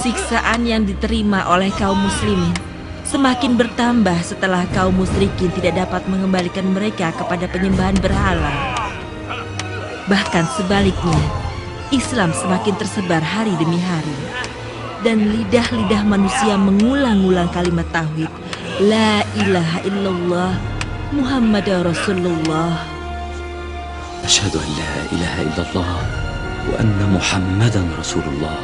Siksaan yang diterima oleh kaum muslimin semakin bertambah setelah kaum musyrikin tidak dapat mengembalikan mereka kepada penyembahan berhala. Bahkan sebaliknya, Islam semakin tersebar hari demi hari. Dan lidah-lidah manusia mengulang-ulang kalimat tauhid, La ilaha illallah, Muhammadar Rasulullah. Asyhadu an la ilaha illallah wa anna Muhammadan Rasulullah.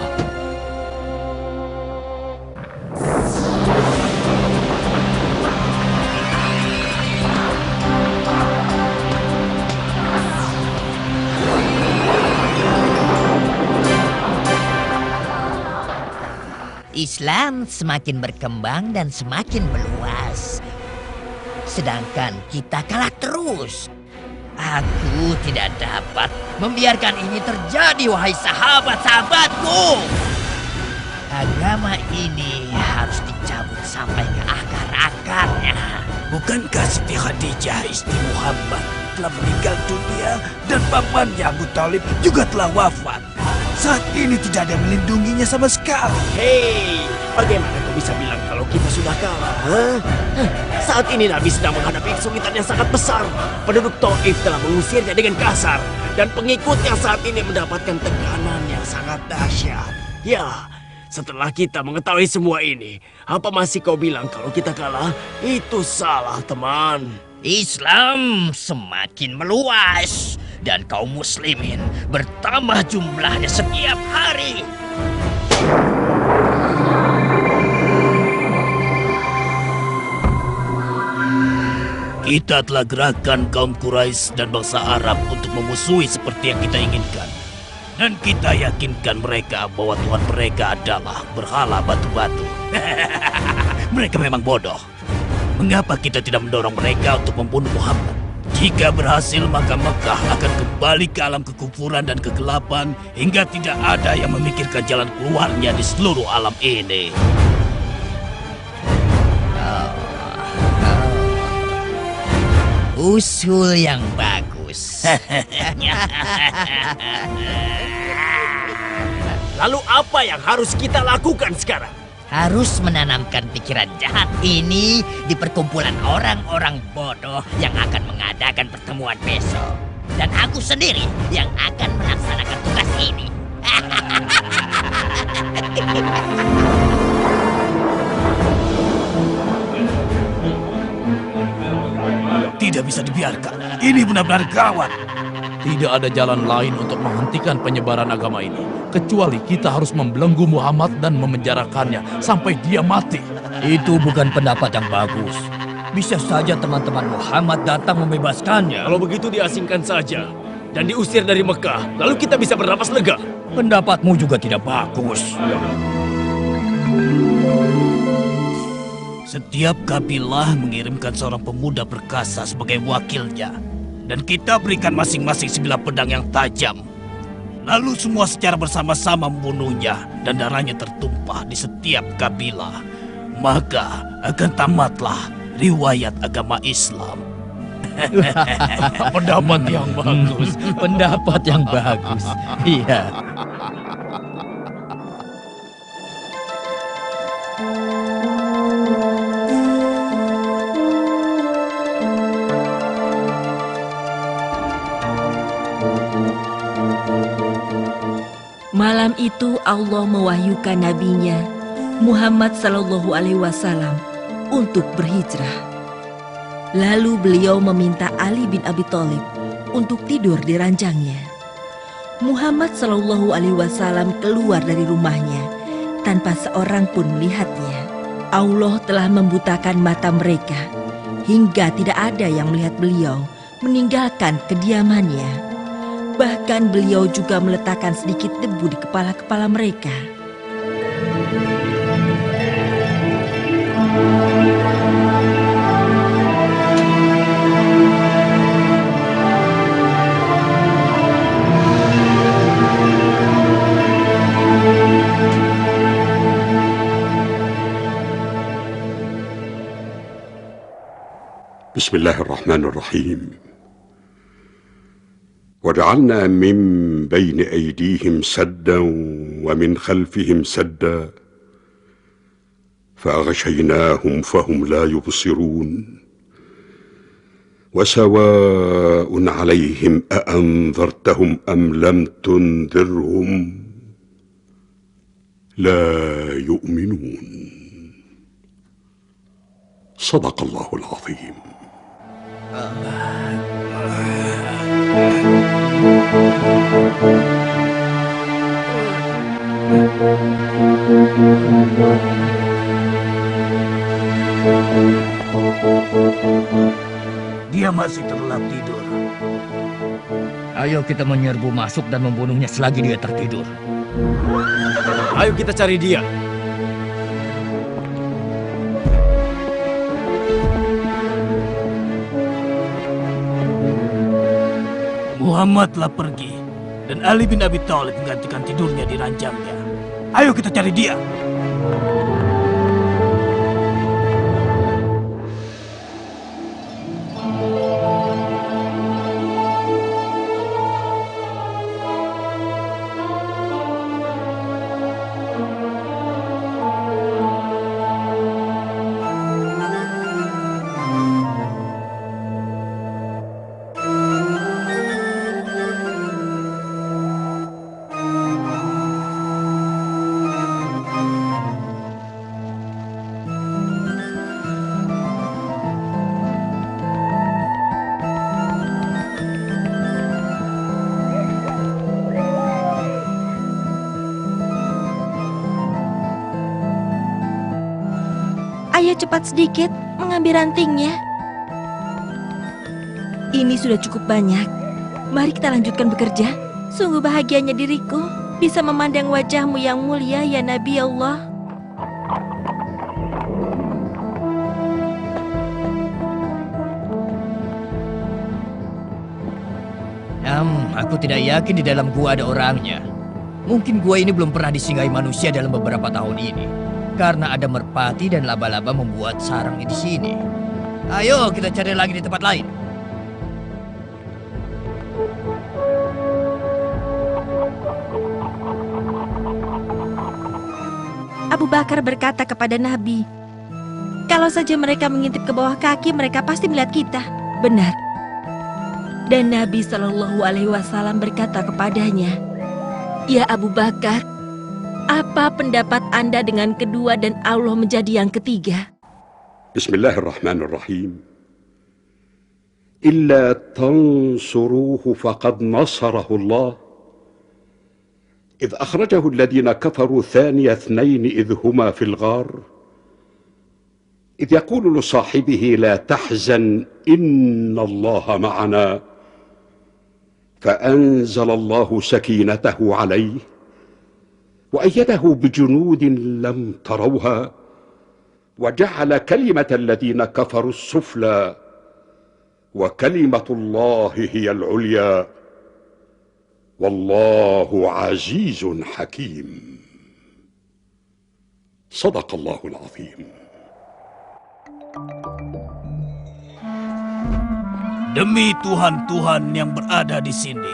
Islam semakin berkembang dan semakin meluas. Sedangkan kita kalah terus. Aku tidak dapat membiarkan ini terjadi, wahai sahabat-sahabatku. Agama ini harus dicabut sampai ke akar-akarnya. Bukankah Siti Khadijah istri Muhammad telah meninggal dunia dan pamannya Abu Talib juga telah wafat? Saat ini tidak ada yang melindunginya sama sekali. Hei, bagaimana kau bisa bilang kalau kita sudah kalah? Saat ini Nabi sedang menghadapi kesulitan yang sangat besar. Penduduk Taif telah mengusirnya dengan kasar. Dan pengikutnya saat ini mendapatkan tekanan yang sangat dahsyat. Ya, setelah kita mengetahui semua ini, apa masih kau bilang kalau kita kalah? Itu salah, teman. Islam semakin meluas. Dan kaum muslimin bertambah jumlahnya setiap hari. Kita telah gerakan kaum Quraisy dan bangsa Arab untuk memusuhi seperti yang kita inginkan. Dan kita yakinkan mereka bahwa Tuhan mereka adalah berhala batu-batu. Mereka memang bodoh. Mengapa kita tidak mendorong mereka untuk membunuh Muhammad? Jika berhasil, maka Mekah akan kembali ke alam kekufuran dan kegelapan hingga tidak ada yang memikirkan jalan keluarnya di seluruh alam ini. Usul yang bagus. Lalu apa yang harus kita lakukan sekarang? Harus menanamkan pikiran jahat ini di perkumpulan orang-orang bodoh yang akan mengadakan pertemuan besok. Dan aku sendiri yang akan melaksanakan tugas ini. Tidak bisa dibiarkan. Ini benar-benar gawat. Tidak ada jalan lain untuk menghentikan penyebaran agama ini, kecuali kita harus membelenggu Muhammad dan memenjarakannya sampai dia mati. Itu bukan pendapat yang bagus. Bisa saja teman-teman Muhammad datang membebaskannya. Kalau begitu diasingkan saja dan diusir dari Mekah, lalu kita bisa bernapas lega. Pendapatmu juga tidak bagus. Setiap kabilah mengirimkan seorang pemuda perkasa sebagai wakilnya. Dan kita berikan masing-masing sebilah pedang yang tajam. Lalu semua secara bersama-sama membunuhnya dan darahnya tertumpah di setiap kabilah. Maka akan tamatlah riwayat agama Islam. Pendapat yang bagus. Pendapat yang bagus. Iya. Malam itu Allah mewahyukan nabinya Muhammad Sallallahu Alaihi Wasallam untuk berhijrah. Lalu beliau meminta Ali bin Abi Thalib untuk tidur di ranjangnya. Muhammad Sallallahu Alaihi Wasallam keluar dari rumahnya tanpa seorang pun melihatnya. Allah telah membutakan mata mereka hingga tidak ada yang melihat beliau meninggalkan kediamannya. Bahkan beliau juga meletakkan sedikit debu di kepala-kepala mereka. Bismillahirrahmanirrahim. وجعلنا من بين أيديهم سدا ومن خلفهم سدا فأغشيناهم فهم لا يبصرون وسواء عليهم أأنذرتهم أم لم تنذرهم لا يؤمنون. صدق الله العظيم. Dia masih terlelap tidur. Ayo kita menyerbu masuk dan membunuhnya selagi dia tertidur. Ayo kita cari dia. Muhammad telah pergi dan Ali bin Abi Thalib menggantikan tidurnya di ranjangnya. Ayo kita cari dia. Ayo cepat sedikit mengambil rantingnya. Ini sudah cukup banyak. Mari kita lanjutkan bekerja. Sungguh bahagianya diriku bisa memandang wajahmu yang mulia ya Nabi Allah. Aku tidak yakin di dalam gua ada orangnya. Mungkin gua ini belum pernah disinggahi manusia dalam beberapa tahun ini. Karena ada merpati dan laba-laba membuat sarangnya di sini. Ayo kita cari lagi di tempat lain. Abu Bakar berkata kepada Nabi, kalau saja mereka mengintip ke bawah kaki, mereka pasti melihat kita. Benar. Dan Nabi Shallallahu Alaihi Wasallam berkata kepadanya, ya Abu Bakar, apa pendapat Anda dengan kedua dan Allah menjadi yang ketiga? Bismillahirrahmanirrahim. Illa tansuruhu faqad nasarahu Allah. إذ أخرجه الذين كفروا ثاني اثنين إذ هما في الغار إذ يقول لصاحبه لا تحزن إن الله معنا فأنزل الله سكينته عليه وأيده بجنود لم تروها وجعل كلمة الذين كفروا السفلى وكلمة الله هي العليا والله عزيز حكيم. صدق الله العظيم. Demi Tuhan-Tuhan yang berada di sini,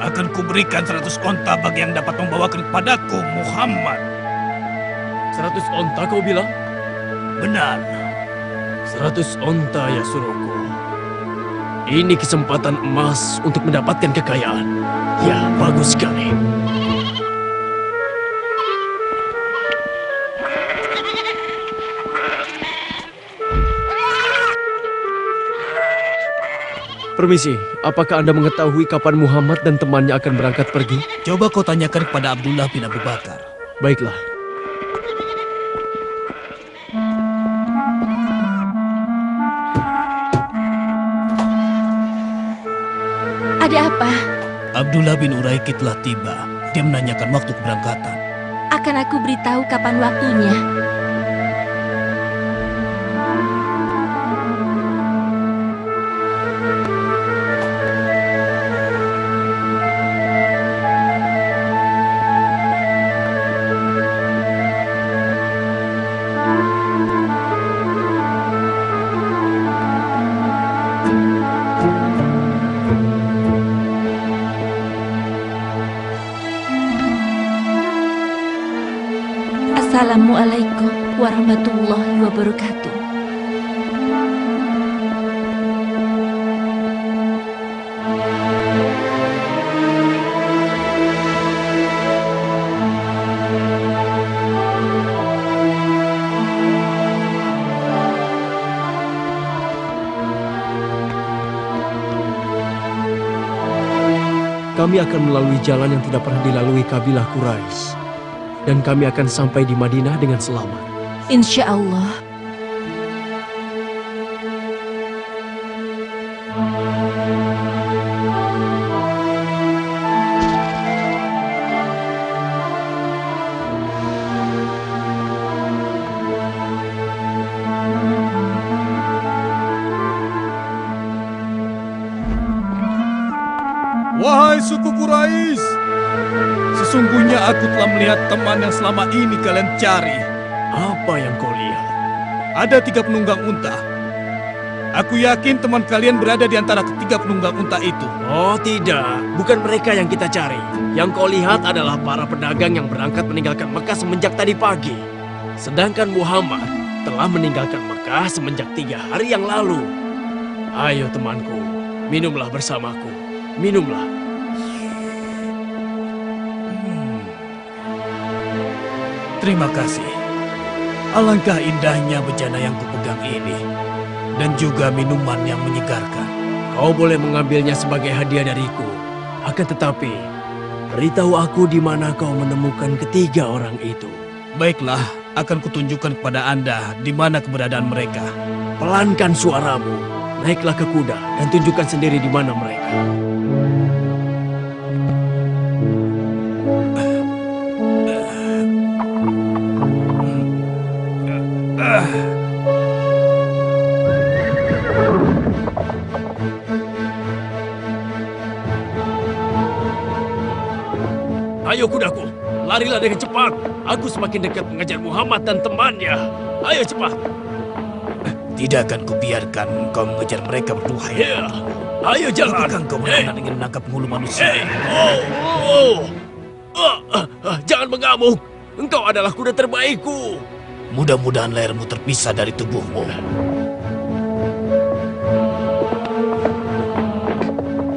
akan kuberikan 100 onta bagi yang dapat membawakan kepadaku Muhammad. 100 onta kau bilang? Benar. 100 onta ya suruhku. Ini kesempatan emas untuk mendapatkan kekayaan. Ya, bagus sekali. Permisi, apakah Anda mengetahui kapan Muhammad dan temannya akan berangkat pergi? Coba kau tanyakan kepada Abdullah bin Abu Bakar. Baiklah. Ada apa? Abdullah bin Uraikid telah tiba. Dia menanyakan waktu keberangkatan. Akan aku beritahu kapan waktunya. Assalamualaikum. warahmatullahi wabarakatuh. Kami akan melalui jalan yang tidak pernah dilalui kabilah Quraisy. Dan kami akan sampai di Madinah dengan selamat. Insya Allah. Wahai suku Quraisy, sesungguhnya aku telah melihat teman yang selama ini kalian cari. Apa yang kau lihat? Ada 3 penunggang unta. Aku yakin teman kalian berada di antara ketiga penunggang unta itu. Oh tidak, bukan mereka yang kita cari. Yang kau lihat adalah para pedagang yang berangkat meninggalkan Mekah semenjak tadi pagi. Sedangkan Muhammad telah meninggalkan Mekah semenjak 3 hari yang lalu. Ayo temanku, minumlah bersamaku. Minumlah. Terima kasih. Alangkah indahnya bejana yang kupegang ini. Dan juga minuman yang menyegarkan. Kau boleh mengambilnya sebagai hadiah dariku. Akan tetapi, beritahu aku di mana kau menemukan ketiga orang itu. Baiklah, akan kutunjukkan kepada Anda di mana keberadaan mereka. Pelankan suaramu. Naiklah ke kuda dan tunjukkan sendiri di mana mereka. Ayo kudaku, larilah dengan cepat. Aku semakin dekat mengejar Muhammad dan temannya. Ayo cepat. Tidak akan kubiarkan kau mengejar mereka berdua. Ya, ayo jalan. Apakah kau berani ingin menangkap bulu manusia? Jangan mengamuk. Engkau adalah kuda terbaikku. Mudah-mudahan lehermu terpisah dari tubuhmu.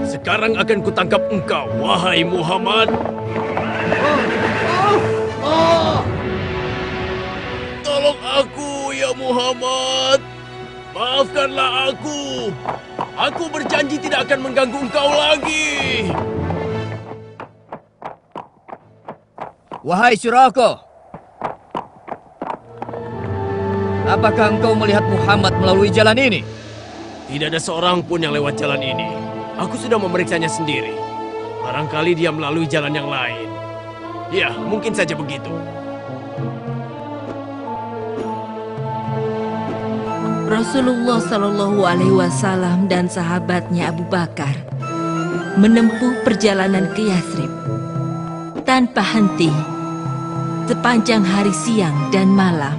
Sekarang akan kutangkap engkau, wahai Muhammad. Tolong aku, ya Muhammad. Maafkanlah aku. Aku berjanji tidak akan mengganggu engkau lagi. Wahai Suraka, apakah engkau melihat Muhammad melalui jalan ini? Tidak ada seorang pun yang lewat jalan ini. Aku sudah memeriksanya sendiri. Barangkali dia melalui jalan yang lain. Ya, mungkin saja begitu. Rasulullah Shallallahu Alaihi Wasallam dan sahabatnya Abu Bakar menempuh perjalanan ke Yathrib tanpa henti sepanjang hari siang dan malam.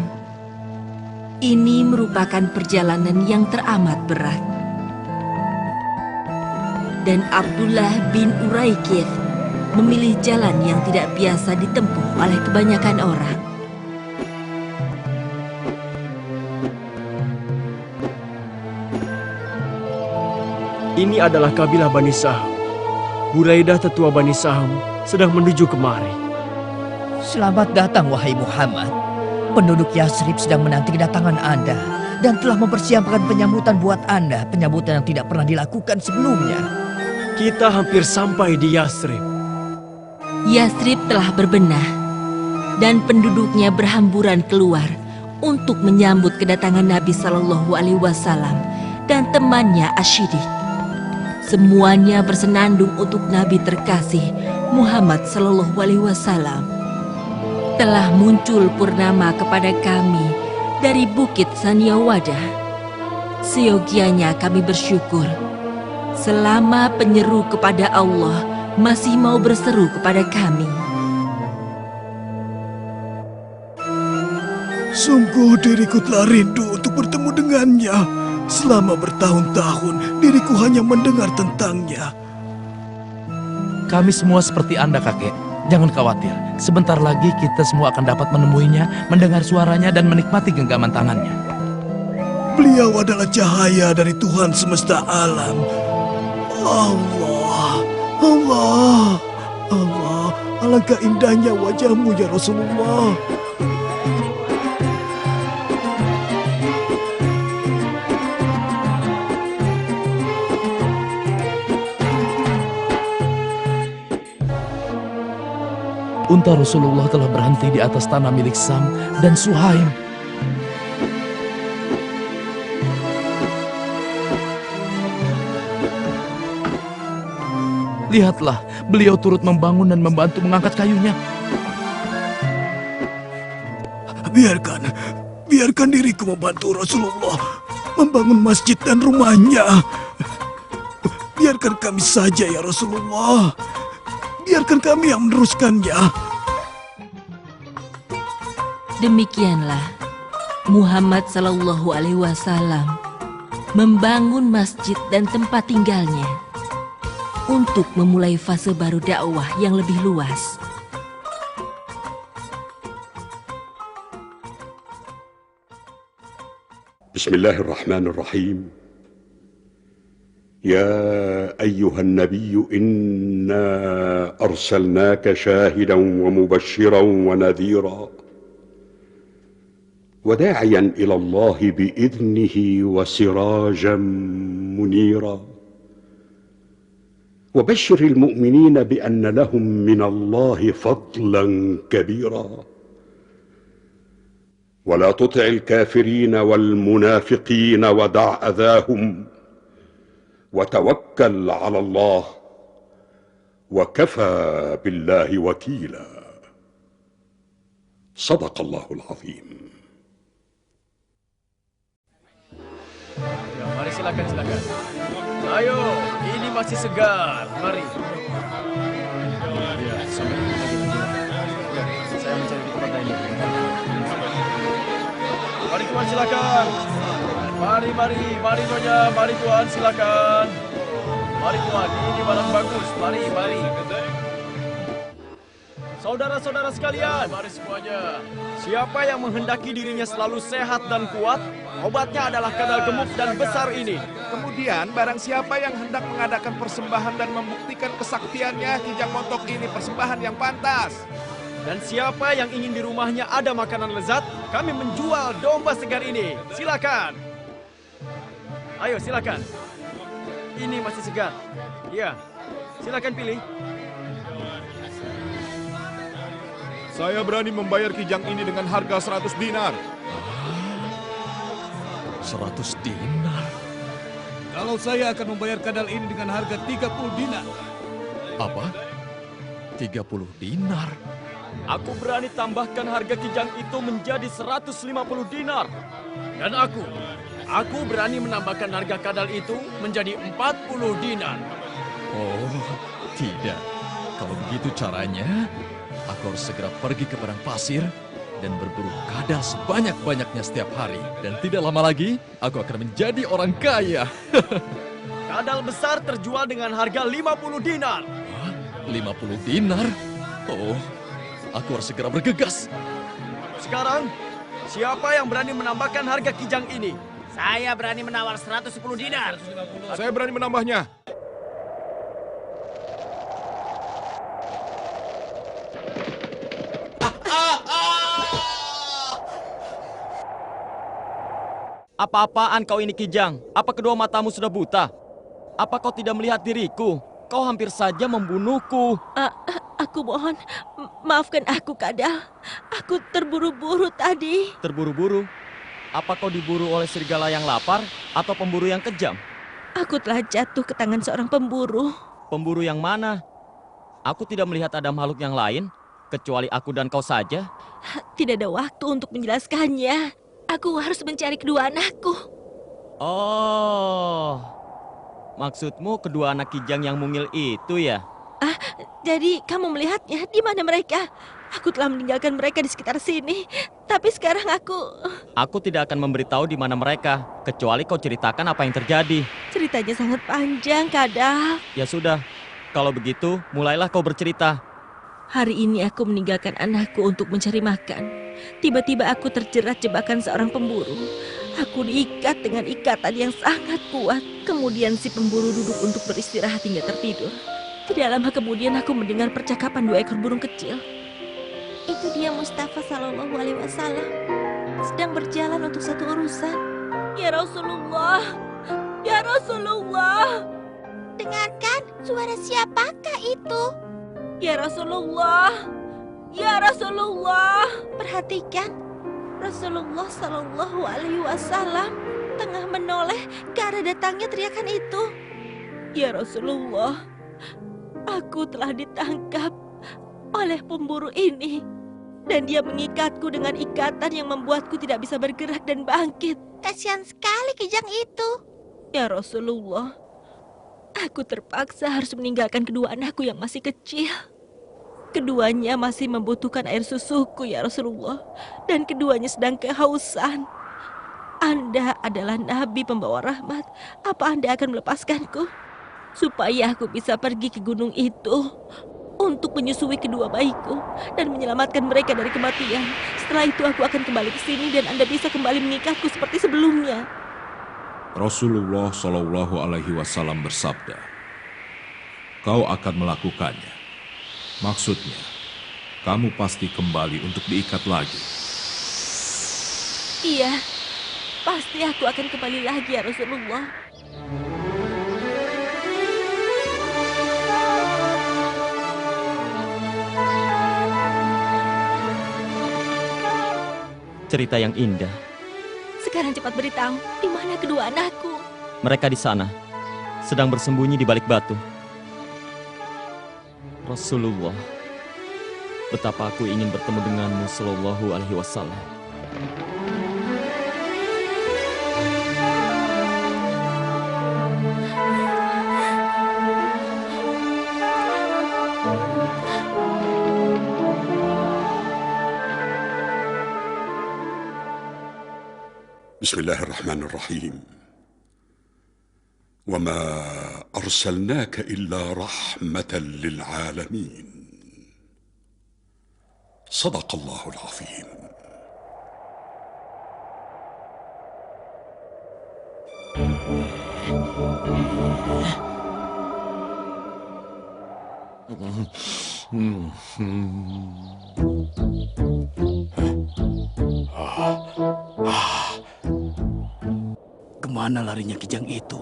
Ini merupakan perjalanan yang teramat berat. Dan Abdullah bin Uraikith memilih jalan yang tidak biasa ditempuh oleh kebanyakan orang. Ini adalah kabilah Bani Saham. Buraidah tetua Bani Saham sedang menuju kemari. Selamat datang, wahai Muhammad. Penduduk Yathrib sedang menanti kedatangan Anda dan telah mempersiapkan penyambutan buat Anda, penyambutan yang tidak pernah dilakukan sebelumnya. Kita hampir sampai di Yathrib. Yathrib telah berbenah dan penduduknya berhamburan keluar untuk menyambut kedatangan Nabi Shallallahu Alaihi Wasallam dan temannya Ashidik. Semuanya bersenandung untuk Nabi terkasih Muhammad Shallallahu Alaihi Wasallam. Telah muncul purnama kepada kami dari Bukit Saniawadah. Seyogianya kami bersyukur selama penyeru kepada Allah masih mau berseru kepada kami. Sungguh diriku telah rindu untuk bertemu dengannya. Selama bertahun-tahun diriku hanya mendengar tentangnya. Kami semua seperti Anda, kakek. Jangan khawatir, sebentar lagi kita semua akan dapat menemuinya, mendengar suaranya dan menikmati genggaman tangannya. Beliau adalah cahaya dari Tuhan semesta alam. Allah, Allah, Allah, alangkah indahnya wajahmu ya Rasulullah. Unta Rasulullah telah berhenti di atas tanah milik Sam dan Suhaim. Lihatlah, beliau turut membangun dan membantu mengangkat kayunya. Biarkan diriku membantu Rasulullah membangun masjid dan rumahnya. Biarkan kami saja ya Rasulullah. Biarkan kami yang meneruskannya. Demikianlah Muhammad Sallallahu Alaihi Wasallam membangun masjid dan tempat tinggalnya untuk memulai fase baru dakwah yang lebih luas. Bismillahirrahmanirrahim. يا أيها النبي إنا أرسلناك شاهدا ومبشرا ونذيرا وداعيا إلى الله بإذنه وسراجا منيرا وبشر المؤمنين بأن لهم من الله فضلا كبيرا ولا تطع الكافرين والمنافقين ودع أذاهم وتوكل على الله وكفى بالله وكيلا صدق الله العظيم. Ya, mari silakan. Ayo, ini masih segar. Mari. Ya, sampai saya mencari di tempat lain. Mari Tuhan silakan. Mari Nyonya, mari Tuhan silakan. Mari Tuhan, ini barang bagus. Mari. Saudara-saudara sekalian, mari semuanya. Siapa yang menghendaki dirinya selalu sehat dan kuat, obatnya adalah kadal gemuk dan besar ini. Kemudian, barang siapa yang hendak mengadakan persembahan dan membuktikan kesaktiannya, kijang montok ini persembahan yang pantas. Dan siapa yang ingin di rumahnya ada makanan lezat, kami menjual domba segar ini. Silakan. Ayo, silakan. Ini masih segar. Iya, silakan pilih. Saya berani membayar kijang ini dengan harga 100 dinar. 100 dinar? Kalau saya akan membayar kadal ini dengan harga 30 dinar. Apa? 30 dinar? Aku berani tambahkan harga kijang itu menjadi 150 dinar. Dan aku berani menambahkan harga kadal itu menjadi 40 dinar. Oh, tidak. Kalau begitu caranya, aku harus segera pergi ke padang pasir dan berburu kadal sebanyak-banyaknya setiap hari. Dan tidak lama lagi, aku akan menjadi orang kaya. Kadal besar terjual dengan harga 50 dinar. Hah? 50 dinar? Oh, aku harus segera bergegas. Sekarang, siapa yang berani menambahkan harga kijang ini? Saya berani menawar 110 dinar. Saya berani menambahnya. Apa-apaan kau ini kijang? Apa kedua matamu sudah buta? Apa kau tidak melihat diriku? Kau hampir saja membunuhku. Aku mohon, maafkan aku, Kadal. Aku terburu-buru tadi. Terburu-buru? Apa kau diburu oleh serigala yang lapar atau pemburu yang kejam? Aku telah jatuh ke tangan seorang pemburu. Pemburu yang mana? Aku tidak melihat ada makhluk yang lain, kecuali aku dan kau saja. Tidak ada waktu untuk menjelaskannya. Aku harus mencari kedua anakku. Oh, maksudmu kedua anak kijang yang mungil itu ya? Jadi kamu melihatnya? Di mana mereka? Aku telah meninggalkan mereka di sekitar sini. Tapi sekarang Aku tidak akan memberitahu di mana mereka, kecuali kau ceritakan apa yang terjadi. Ceritanya sangat panjang, Kadal. Ya sudah, kalau begitu mulailah kau bercerita. Hari ini aku meninggalkan anakku untuk mencari makan. Tiba-tiba aku terjerat jebakan seorang pemburu. Aku diikat dengan ikatan yang sangat kuat. Kemudian si pemburu duduk untuk beristirahat hingga tertidur. Tidak lama kemudian aku mendengar percakapan 2 ekor burung kecil. Itu dia Mustafa Sallallahu Alaihi Wasallam sedang berjalan untuk satu urusan. Ya Rasulullah, ya Rasulullah. Dengarkan, suara siapakah itu? Ya Rasulullah, ya Rasulullah. Perhatikan, Rasulullah Sallallahu Alaihi Wasallam tengah menoleh ke arah datangnya teriakan itu. Ya Rasulullah, aku telah ditangkap oleh pemburu ini. Dan dia mengikatku dengan ikatan yang membuatku tidak bisa bergerak dan bangkit. Kasihan sekali kijang itu. Ya Rasulullah, aku terpaksa harus meninggalkan kedua anakku yang masih kecil. Keduanya masih membutuhkan air susuku ya Rasulullah. Dan keduanya sedang kehausan. Anda adalah Nabi pembawa rahmat. Apa Anda akan melepaskanku? Supaya aku bisa pergi ke gunung itu untuk menyusui kedua bayiku dan menyelamatkan mereka dari kematian. Setelah itu aku akan kembali ke sini dan Anda bisa kembali mengikatku seperti sebelumnya. Rasulullah Shallallahu Alaihi Wasallam bersabda, "Kau akan melakukannya. Maksudnya, kamu pasti kembali untuk diikat lagi." Iya, pasti aku akan kembali lagi ya Rasulullah. Cerita yang indah. Sekarang cepat beritahu, di mana kedua anakku? Mereka di sana, sedang bersembunyi di balik batu. Rasulullah, betapa aku ingin bertemu denganmu Sallallahu Alaihi Wasallam. بسم الله الرحمن الرحيم وما أرسلناك إلا رحمة للعالمين صدق الله العظيم. Kemana larinya kijang itu?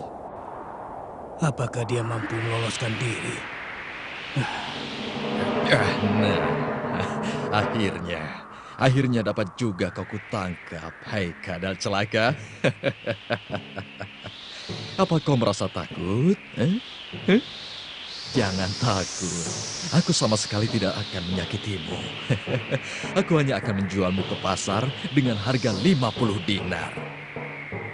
Apakah dia mampu meloloskan diri? Nah, akhirnya dapat juga kau kutangkap, hai kadal celaka. Apa kau merasa takut? Jangan takut, aku sama sekali tidak akan menyakitimu. Aku hanya akan menjualmu ke pasar dengan harga 50 dinar.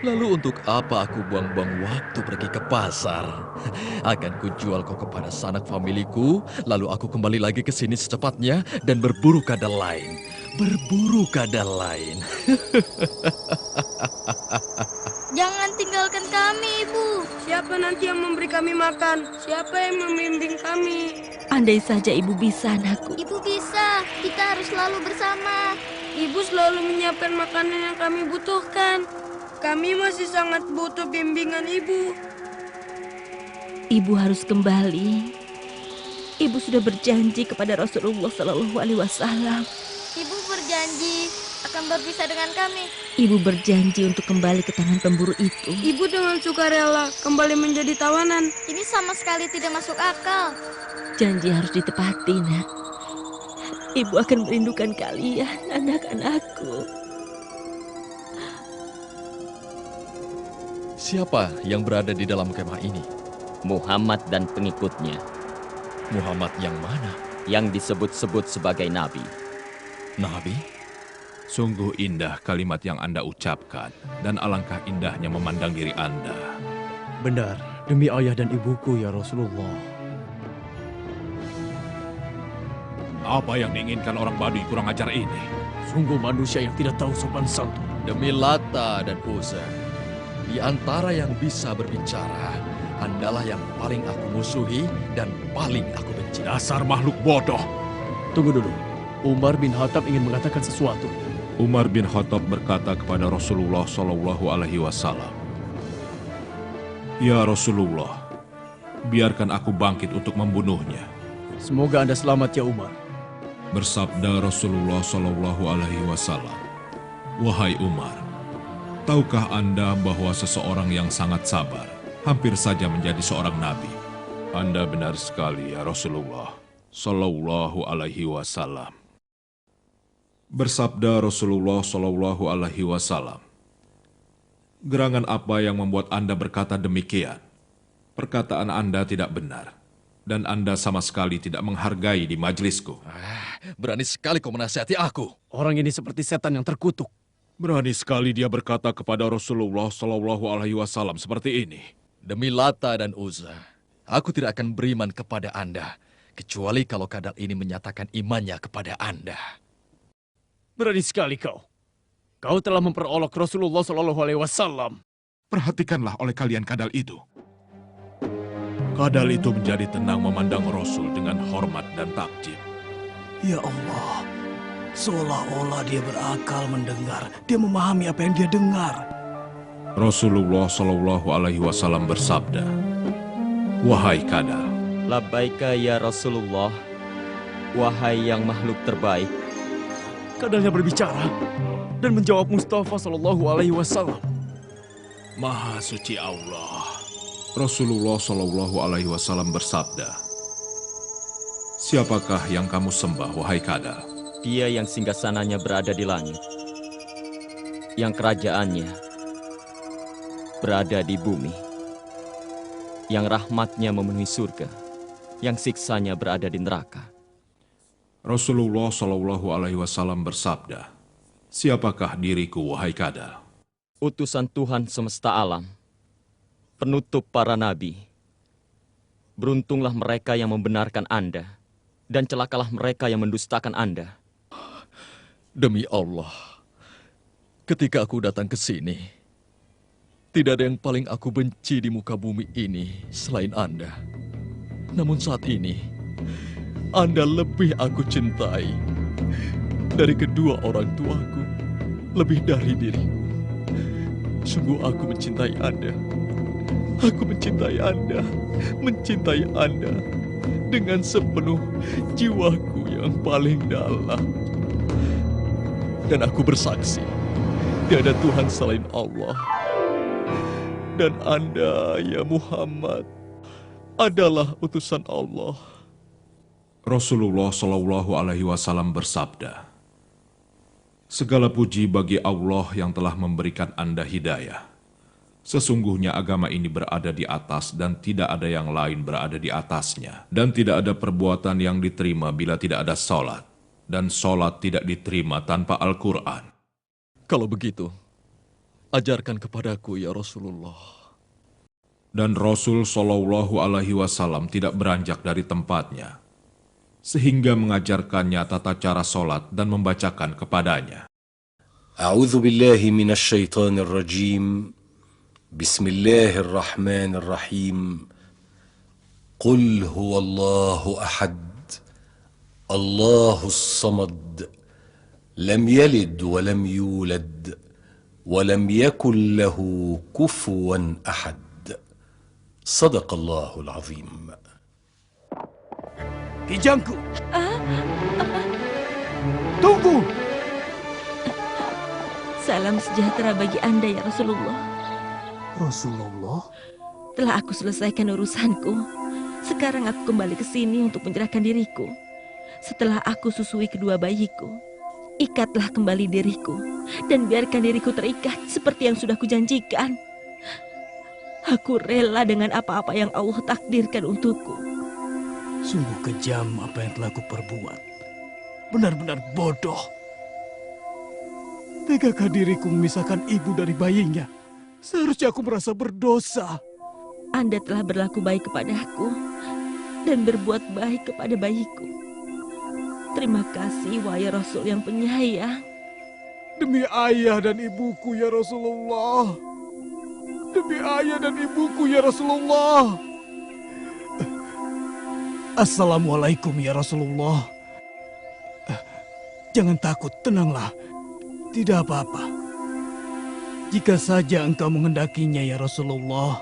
Lalu untuk apa aku buang-buang waktu pergi ke pasar? Akan kujual kau kepada sanak familiku, lalu aku kembali lagi ke sini secepatnya dan berburu kadal lain. Berburu kadal lain. Jangan tinggalkan kami, Ibu. Siapa nanti yang memberi kami makan? Siapa yang membimbing kami? Andai saja Ibu bisa, anakku. Ibu bisa. Kita harus selalu bersama. Ibu selalu menyiapkan makanan yang kami butuhkan. Kami masih sangat butuh bimbingan Ibu. Ibu harus kembali. Ibu sudah berjanji kepada Rasulullah Sallallahu Alaihi Wasallam. Ibu berjanji akan berpisah dengan kami. Ibu berjanji untuk kembali ke tangan pemburu itu. Ibu dengan sukarela kembali menjadi tawanan. Ini sama sekali tidak masuk akal. Janji harus ditepati, Nak. Ibu akan merindukan kalian, anak-anakku. Siapa yang berada di dalam kemah ini? Muhammad dan pengikutnya. Muhammad yang mana? Yang disebut-sebut sebagai Nabi. Nabi? Sungguh indah kalimat yang Anda ucapkan, dan alangkah indahnya memandang diri Anda. Benar, demi ayah dan ibuku ya Rasulullah. Apa yang diinginkan orang Baduy kurang ajar ini? Sungguh manusia yang tidak tahu sopan santun. Demi Lata dan Uzza, di antara yang bisa berbicara, Andalah yang paling aku musuhi dan paling aku benci. Dasar makhluk bodoh. Tunggu dulu. Umar bin Khattab ingin mengatakan sesuatu. Umar bin Khattab berkata kepada Rasulullah Shallallahu Alaihi Wasallam, "Ya Rasulullah, biarkan aku bangkit untuk membunuhnya." Semoga Anda selamat ya Umar. Bersabda Rasulullah Shallallahu Alaihi Wasallam, "Wahai Umar, tahukah Anda bahwa seseorang yang sangat sabar hampir saja menjadi seorang nabi?" "Anda benar sekali ya Rasulullah Shallallahu Alaihi Wasallam." Bersabda Rasulullah Shallallahu Alaihi Wasallam, "Gerangan apa yang membuat Anda berkata demikian? Perkataan Anda tidak benar, dan Anda sama sekali tidak menghargai di majelisku." Berani sekali kau menasihati aku. Orang ini seperti setan yang terkutuk. Berani sekali dia berkata kepada Rasulullah Shallallahu Alaihi Wasallam seperti ini. "Demi Lata dan Uzza, aku tidak akan beriman kepada Anda, kecuali kalau kadal ini menyatakan imannya kepada Anda." Berani sekali kau. Kau telah memperolok Rasulullah Shallallahu Alaihi Wasallam. Perhatikanlah oleh kalian kadal itu. Kadal itu menjadi tenang memandang Rasul dengan hormat dan takjub. Ya Allah, seolah-olah dia berakal mendengar. Dia memahami apa yang dia dengar. Rasulullah Shallallahu Alaihi Wasallam bersabda, "Wahai kadal." "Labbaika ya Rasulullah, wahai yang makhluk terbaik." Kadalnya berbicara dan menjawab Mustafa Shallallahu Alaihi Wasallam. "Maha suci Allah." Rasulullah Shallallahu Alaihi Wasallam bersabda, "Siapakah yang kamu sembah, wahai kadal?" "Dia yang singgasananya berada di langit, yang kerajaannya berada di bumi, yang rahmatnya memenuhi surga, yang siksanya berada di neraka." Rasulullah Shallallahu Alaihi Wasallam bersabda, "Siapakah diriku, wahai kadal?" "Utusan Tuhan semesta alam, penutup para nabi. Beruntunglah mereka yang membenarkan Anda, dan celakalah mereka yang mendustakan Anda." Demi Allah, ketika aku datang ke sini, tidak ada yang paling aku benci di muka bumi ini selain Anda. Namun saat ini, Anda lebih aku cintai dari kedua orang tuaku, lebih dari diriku. Sungguh aku mencintai Anda. Aku mencintai Anda, mencintai Anda dengan sepenuh jiwaku yang paling dalam. Dan aku bersaksi, tiada Tuhan selain Allah. Dan Anda, ya Muhammad, adalah utusan Allah. Rasulullah Shallallahu Alaihi Wasallam bersabda, "Segala puji bagi Allah yang telah memberikan Anda hidayah. Sesungguhnya agama ini berada di atas dan tidak ada yang lain berada di atasnya. Dan tidak ada perbuatan yang diterima bila tidak ada sholat. Dan sholat tidak diterima tanpa Al-Quran." Kalau begitu, ajarkan kepadaku ya Rasulullah. Dan Rasul Shallallahu Alaihi Wasallam tidak beranjak dari tempatnya, sehingga mengajarkannya tata cara sholat dan membacakan kepadanya. A'udzu billahi minasy syaithanir rajim. Bismillahirrahmanirrahim. Qul huwallahu ahad. Allahus samad. Lam yalid wa lam yulad wa lam yakul lahu kufuwan ahad. Sadaqallahul azim. Kijangku. Tunggu. Salam sejahtera bagi Anda ya Rasulullah. Rasulullah? Telah aku selesaikan urusanku. Sekarang aku kembali ke sini untuk menyerahkan diriku. Setelah aku susui kedua bayiku, ikatlah kembali diriku dan biarkan diriku terikat seperti yang sudah kujanjikan. Aku rela dengan apa-apa yang Allah takdirkan untukku. Sungguh kejam apa yang telah kuperbuat. Benar-benar bodoh. Tegakah diriku memisahkan ibu dari bayinya? Seharusnya aku merasa berdosa. Anda telah berlaku baik kepadaku dan berbuat baik kepada bayiku. Terima kasih, wahai Rasul yang penyayang. Demi ayah dan ibuku ya Rasulullah. Demi ayah dan ibuku ya Rasulullah. Assalamualaikum ya Rasulullah. Jangan takut, tenanglah. Tidak apa-apa. Jika saja engkau menghendakinya ya Rasulullah,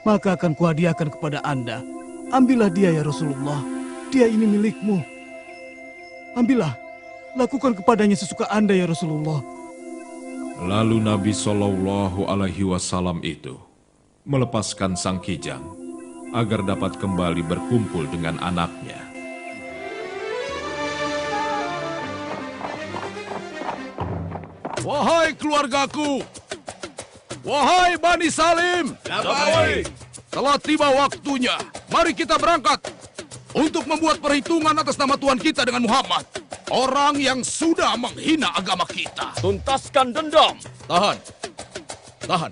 maka akan kuhadiahkan kepada Anda. Ambillah dia ya Rasulullah. Dia ini milikmu. Ambillah. Lakukan kepadanya sesuka Anda ya Rasulullah. Lalu Nabi Shallallahu Alaihi Wasallam itu melepaskan sang kijang agar dapat kembali berkumpul dengan anaknya. Wahai keluargaku, wahai Bani Salim, telah tiba waktunya. Mari kita berangkat untuk membuat perhitungan atas nama Tuhan kita dengan Muhammad, orang yang sudah menghina agama kita. Tuntaskan dendam. Tahan.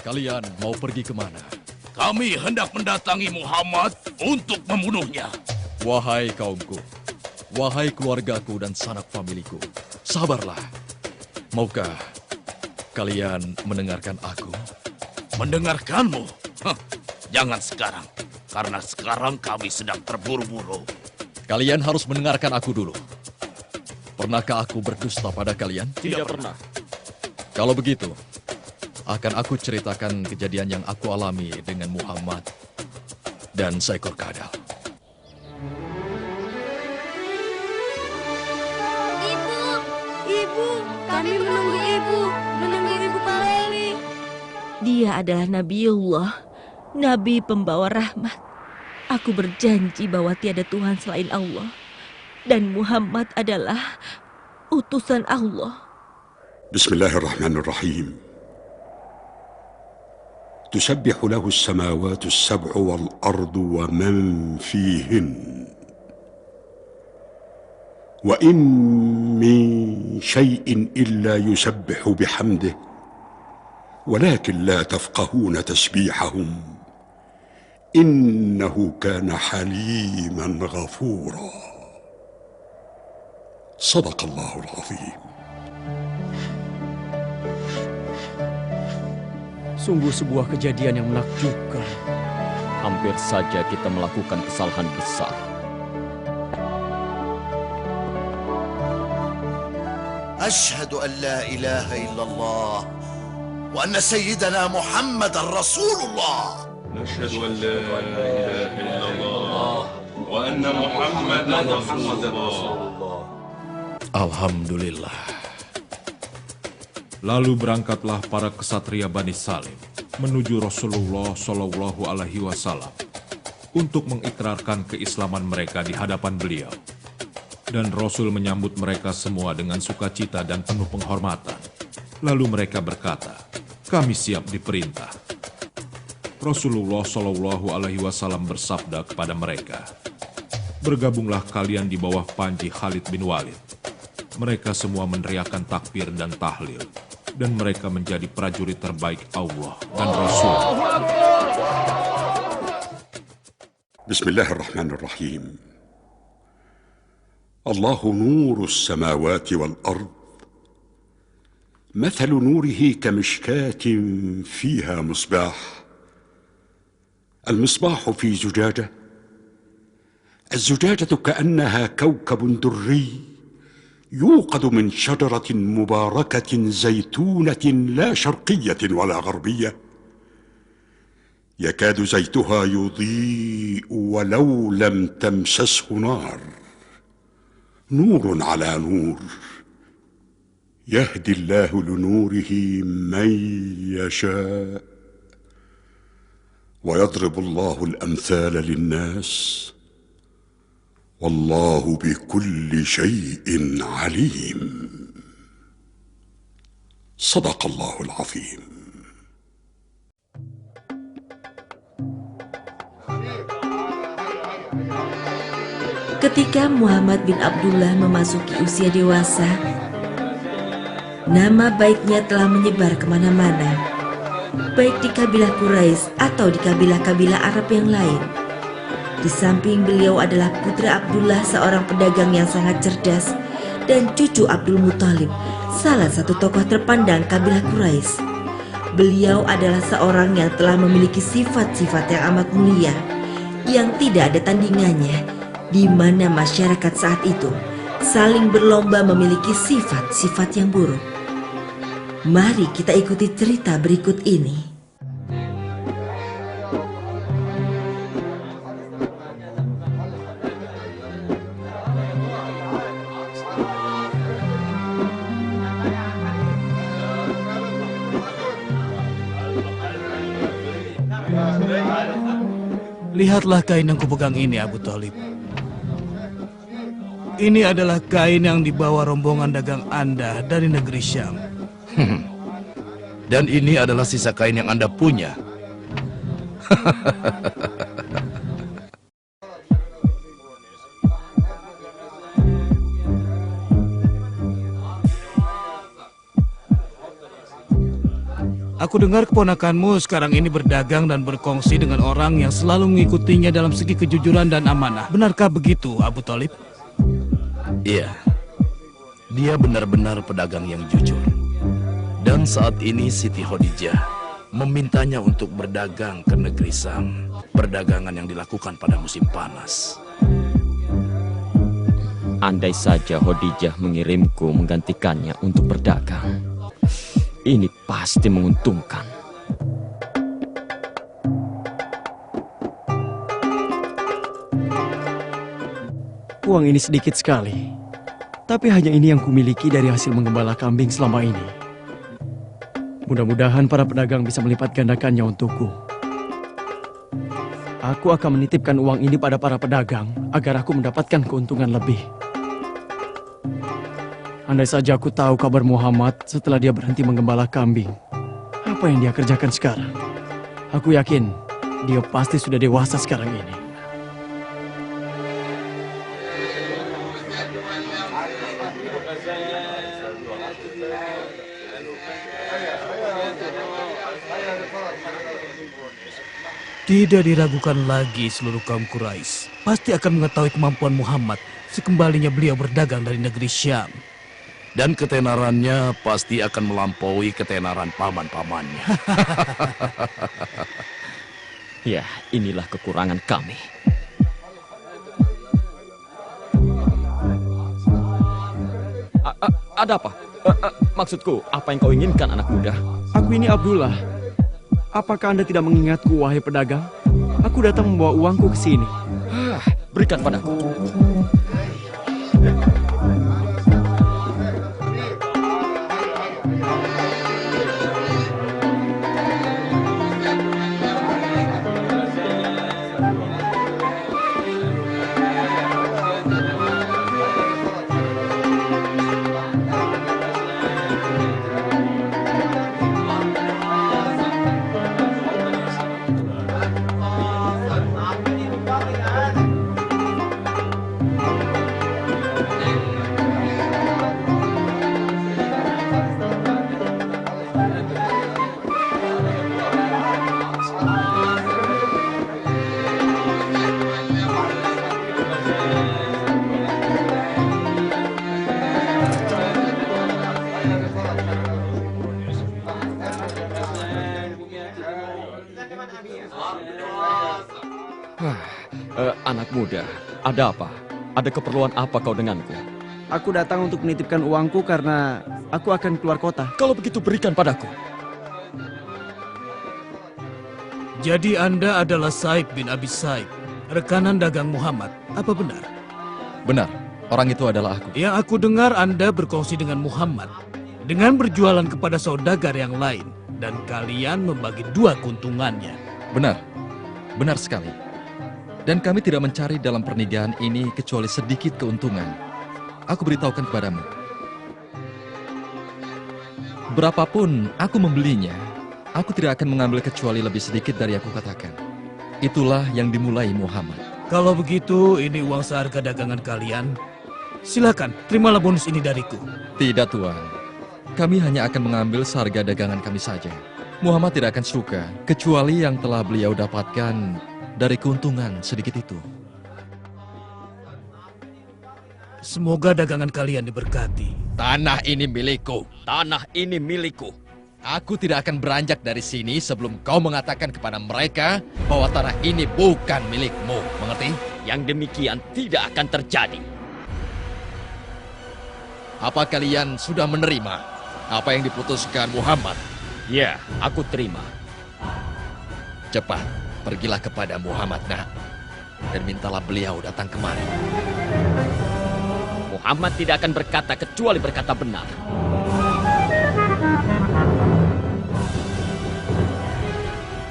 Kalian mau pergi kemana? Kami hendak mendatangi Muhammad untuk membunuhnya. Wahai kaumku, wahai keluargaku dan sanak familiku, sabarlah. Maukah kalian mendengarkan aku? Mendengarkanmu? Jangan sekarang, karena sekarang kami sedang terburu-buru. Kalian harus mendengarkan aku dulu. Pernahkah aku berdusta pada kalian? Tidak pernah. Kalau begitu, akan aku ceritakan kejadian yang aku alami dengan Muhammad dan seekor kadal. Ibu, kami menunggu ibu kembali. Dia adalah Nabiullah, Nabi pembawa rahmat. Aku berjanji bahwa tiada Tuhan selain Allah, dan Muhammad adalah utusan Allah. Bismillahirrahmanirrahim. تسبح له السماوات السبع والأرض ومن فيهن وإن من شيء إلا يسبح بحمده ولكن لا تفقهون تسبيحهم إنه كان حليما غفورا صدق الله العظيم. Sungguh sebuah kejadian yang menakjubkan. Hampir saja kita melakukan kesalahan besar. Asyhadu an la ilaha illallah wa anna sayyidana Muhammadar Rasulullah. Asyhadu an la ilaha illallah wa anna Muhammadar Rasulullah. Alhamdulillah. Lalu berangkatlah para kesatria Bani Salim menuju Rasulullah Shallallahu Alaihi Wasallam untuk mengikrarkan keislaman mereka di hadapan beliau. Dan Rasul menyambut mereka semua dengan sukacita dan penuh penghormatan. Lalu mereka berkata, "Kami siap diperintah." Rasulullah Shallallahu Alaihi Wasallam bersabda kepada mereka, "Bergabunglah kalian di bawah panji Khalid bin Walid." Mereka semua meneriakkan takbir dan tahlil. Dan mereka menjadi prajurit terbaik Allah dan Rasul. Bismillahirrahmanirrahim. Allahu nurus samawati wal ard. مثل نوره كمشكاة فيها مصباح. المصباح في زجاجة. الزجاجة كأنها كوكب دري يوقد من شجرة مباركة زيتونة لا شرقية ولا غربية يكاد زيتها يضيء ولو لم تمسسه نار نور على نور يهدي الله لنوره من يشاء ويضرب الله الأمثال للناس والله بكل شيء عليم صدق الله العظيم. Ketika Muhammad bin Abdullah memasuki usia dewasa, nama baiknya telah menyebar kemana-mana, baik di kabilah Quraisy atau di kabilah-kabilah Arab yang lain. Di samping beliau adalah putra Abdullah, seorang pedagang yang sangat cerdas, dan cucu Abdul Muthalib, salah satu tokoh terpandang kabilah Quraisy. Beliau adalah seorang yang telah memiliki sifat-sifat yang amat mulia, yang tidak ada tandingannya, di mana masyarakat saat itu saling berlomba memiliki sifat-sifat yang buruk. Mari kita ikuti cerita berikut ini. Lihatlah kain yang kupegang ini, Abu Thalib. Ini adalah kain yang dibawa rombongan dagang Anda dari negeri Syam. Dan ini adalah sisa kain yang Anda punya. Aku dengar keponakanmu sekarang ini berdagang dan berkongsi dengan orang yang selalu mengikutinya dalam segi kejujuran dan amanah. Benarkah begitu, Abu Thalib? Iya, dia benar-benar pedagang yang jujur. Dan saat ini Siti Khadijah memintanya untuk berdagang ke negeri Sam. Perdagangan yang dilakukan pada musim panas. Andai saja Khadijah mengirimku menggantikannya untuk berdagang. Ini pasti menguntungkan. Uang ini sedikit sekali, tapi hanya ini yang kumiliki dari hasil menggembala kambing selama ini. Mudah-mudahan para pedagang bisa melipat gandakannya untukku. Aku akan menitipkan uang ini pada para pedagang agar aku mendapatkan keuntungan lebih. Andai saja aku tahu kabar Muhammad setelah dia berhenti menggembala kambing. Apa yang dia kerjakan sekarang? Aku yakin dia pasti sudah dewasa sekarang ini. Tidak diragukan lagi seluruh kaum Quraisy pasti akan mengetahui kemampuan Muhammad sekembalinya beliau berdagang dari negeri Syam. Dan ketenarannya pasti akan melampaui ketenaran paman-pamannya. Ya, inilah kekurangan kami. Ada apa? Maksudku, apa yang kau inginkan, anak muda? Aku ini Abdullah. Apakah Anda tidak mengingatku, wahai pedagang? Aku datang membawa uangku ke sini. Berikan padaku. Anak muda, ada apa? Ada keperluan apa kau denganku? Aku datang untuk menitipkan uangku karena aku akan keluar kota. Kalau begitu berikan padaku. Jadi Anda adalah Saib bin Abi Saib, rekanan dagang Muhammad. Apa benar? Benar, orang itu adalah aku. Yang aku dengar Anda berkongsi dengan Muhammad dengan berjualan kepada saudagar yang lain dan kalian membagi dua keuntungannya. Benar, benar sekali. Dan kami tidak mencari dalam perniagaan ini kecuali sedikit keuntungan. Aku beritahukan kepadamu. Berapapun aku membelinya, aku tidak akan mengambil kecuali lebih sedikit dari aku katakan. Itulah yang dimulai Muhammad. Kalau begitu, ini uang seharga dagangan kalian. Silakan, terimalah bonus ini dariku. Tidak, Tuan. Kami hanya akan mengambil seharga dagangan kami saja. Muhammad tidak akan suka, kecuali yang telah beliau dapatkan dari keuntungan sedikit itu. Semoga dagangan kalian diberkati. Tanah ini milikku. Tanah ini milikku. Aku tidak akan beranjak dari sini sebelum kau mengatakan kepada mereka bahwa tanah ini bukan milikmu. Mengerti? Yang demikian tidak akan terjadi. Apa kalian sudah menerima apa yang diputuskan Muhammad? Ya, aku terima. Cepat, pergilah kepada Muhammad, nak. Dan mintalah beliau datang kemari. Muhammad tidak akan berkata kecuali berkata benar.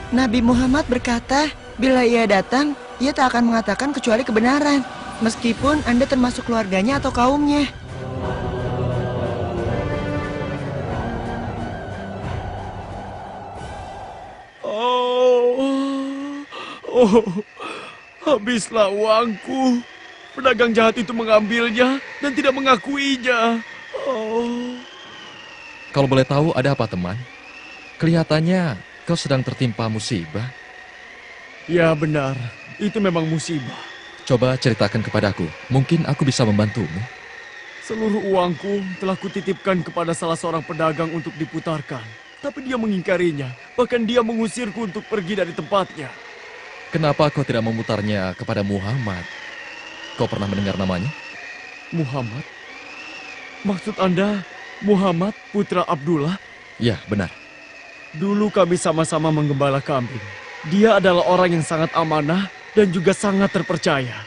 Nabi Muhammad berkata, bila ia datang, ia tak akan mengatakan kecuali kebenaran, meskipun Anda termasuk keluarganya atau kaumnya. Habislah uangku. Pedagang jahat itu mengambilnya dan tidak mengakuinya. Kalau boleh tahu ada apa, teman? Kelihatannya kau sedang tertimpa musibah. Ya benar, itu memang musibah. Coba ceritakan kepadaku, mungkin aku bisa membantumu. Seluruh uangku telah kutitipkan kepada salah seorang pedagang untuk diputarkan. Tapi dia mengingkarinya, bahkan dia mengusirku untuk pergi dari tempatnya. Kenapa kau tidak memutarnya kepada Muhammad? Kau pernah mendengar namanya? Muhammad? Maksud Anda Muhammad putra Abdullah? Ya, benar. Dulu kami sama-sama menggembala kambing. Dia adalah orang yang sangat amanah dan juga sangat terpercaya.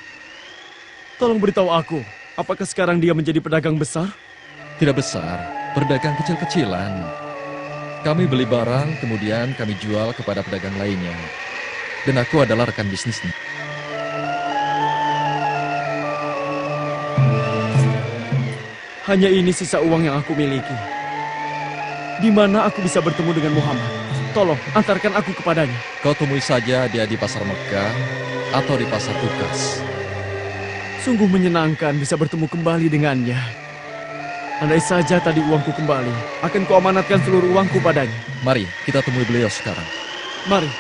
Tolong beritahu aku, apakah sekarang dia menjadi pedagang besar? Tidak besar, berdagang kecil-kecilan. Kami beli barang, kemudian kami jual kepada pedagang lainnya. Dan aku adalah rekan bisnisnya. Hanya ini sisa uang yang aku miliki. Di mana aku bisa bertemu dengan Muhammad? Tolong, antarkan aku kepadanya. Kau temui saja dia di pasar Mekah atau di pasar Tukas. Sungguh menyenangkan bisa bertemu kembali dengannya. Andai saja tadi uangku kembali, akan kuamanatkan seluruh uangku padanya. Mari, kita temui beliau sekarang. Mari.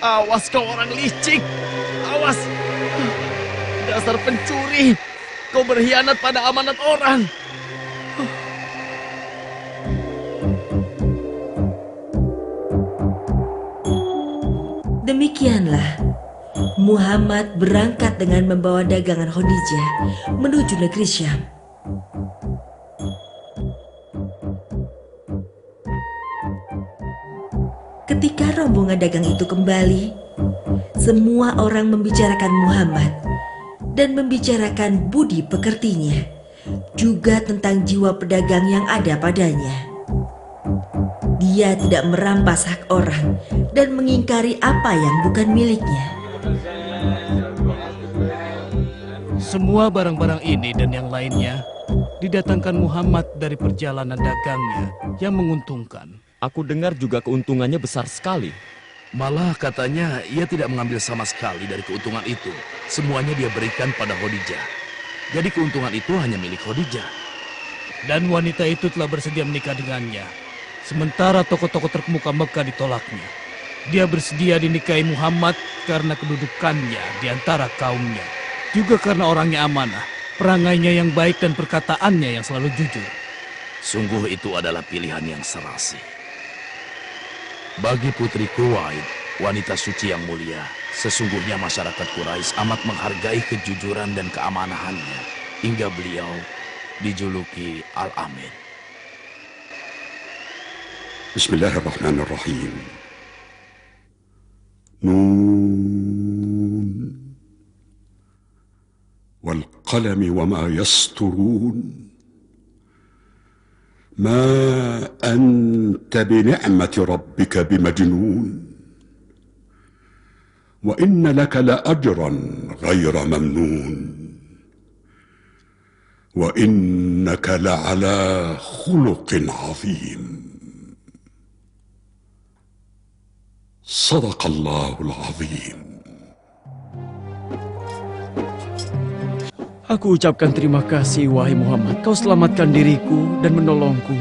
Awas kau orang licik. Awas. Dasar pencuri. Kau berkhianat pada amanat orang. Demikianlah Muhammad berangkat dengan membawa dagangan Khadijah menuju negeri Syam. Ketika rombongan dagang itu kembali, semua orang membicarakan Muhammad dan membicarakan budi pekertinya, juga tentang jiwa pedagang yang ada padanya. Dia tidak merampas hak orang dan mengingkari apa yang bukan miliknya. Semua barang-barang ini dan yang lainnya didatangkan Muhammad dari perjalanan dagangnya yang menguntungkan. Aku dengar juga keuntungannya besar sekali. Malah katanya ia tidak mengambil sama sekali dari keuntungan itu. Semuanya dia berikan pada Khadijah. Jadi keuntungan itu hanya milik Khadijah. Dan wanita itu telah bersedia menikah dengannya. Sementara tokoh-tokoh terkemuka Mekah ditolaknya. Dia bersedia dinikahi Muhammad karena kedudukannya di antara kaumnya. Juga karena orangnya amanah, perangainya yang baik dan perkataannya yang selalu jujur. Sungguh itu adalah pilihan yang serasi. Bagi Putri Kuwait, wanita suci yang mulia, sesungguhnya masyarakat Quraisy amat menghargai kejujuran dan keamanahannya, hingga beliau dijuluki Al-Amin. Bismillahirrahmanirrahim. Nun wal qalami wa ma yasturun. ما أنت بنعمة ربك بمجنون وإن لك لأجرا غير ممنون وإنك لعلى خلق عظيم صدق الله العظيم. Aku ucapkan terima kasih, wahai Muhammad. Kau selamatkan diriku dan menolongku,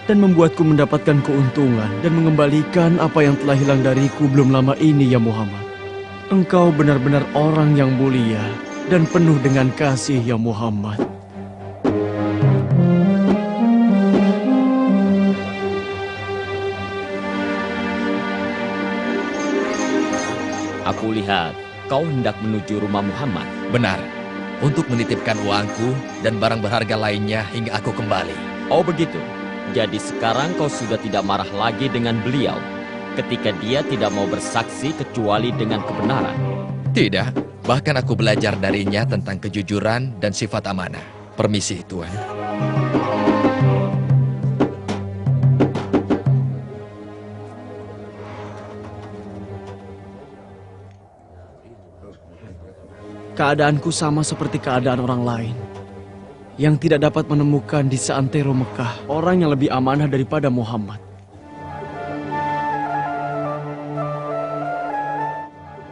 dan membuatku mendapatkan keuntungan dan mengembalikan apa yang telah hilang dariku belum lama ini, ya Muhammad. Engkau benar-benar orang yang mulia dan penuh dengan kasih, ya Muhammad. Aku lihat kau hendak menuju rumah Muhammad? Benar, untuk menitipkan uangku dan barang berharga lainnya hingga aku kembali. Oh begitu, jadi sekarang kau sudah tidak marah lagi dengan beliau ketika dia tidak mau bersaksi kecuali dengan kebenaran? Tidak, bahkan aku belajar darinya tentang kejujuran dan sifat amanah. Permisi, Tuan. Keadaanku sama seperti keadaan orang lain yang tidak dapat menemukan di seantero Mekah orang yang lebih amanah daripada Muhammad.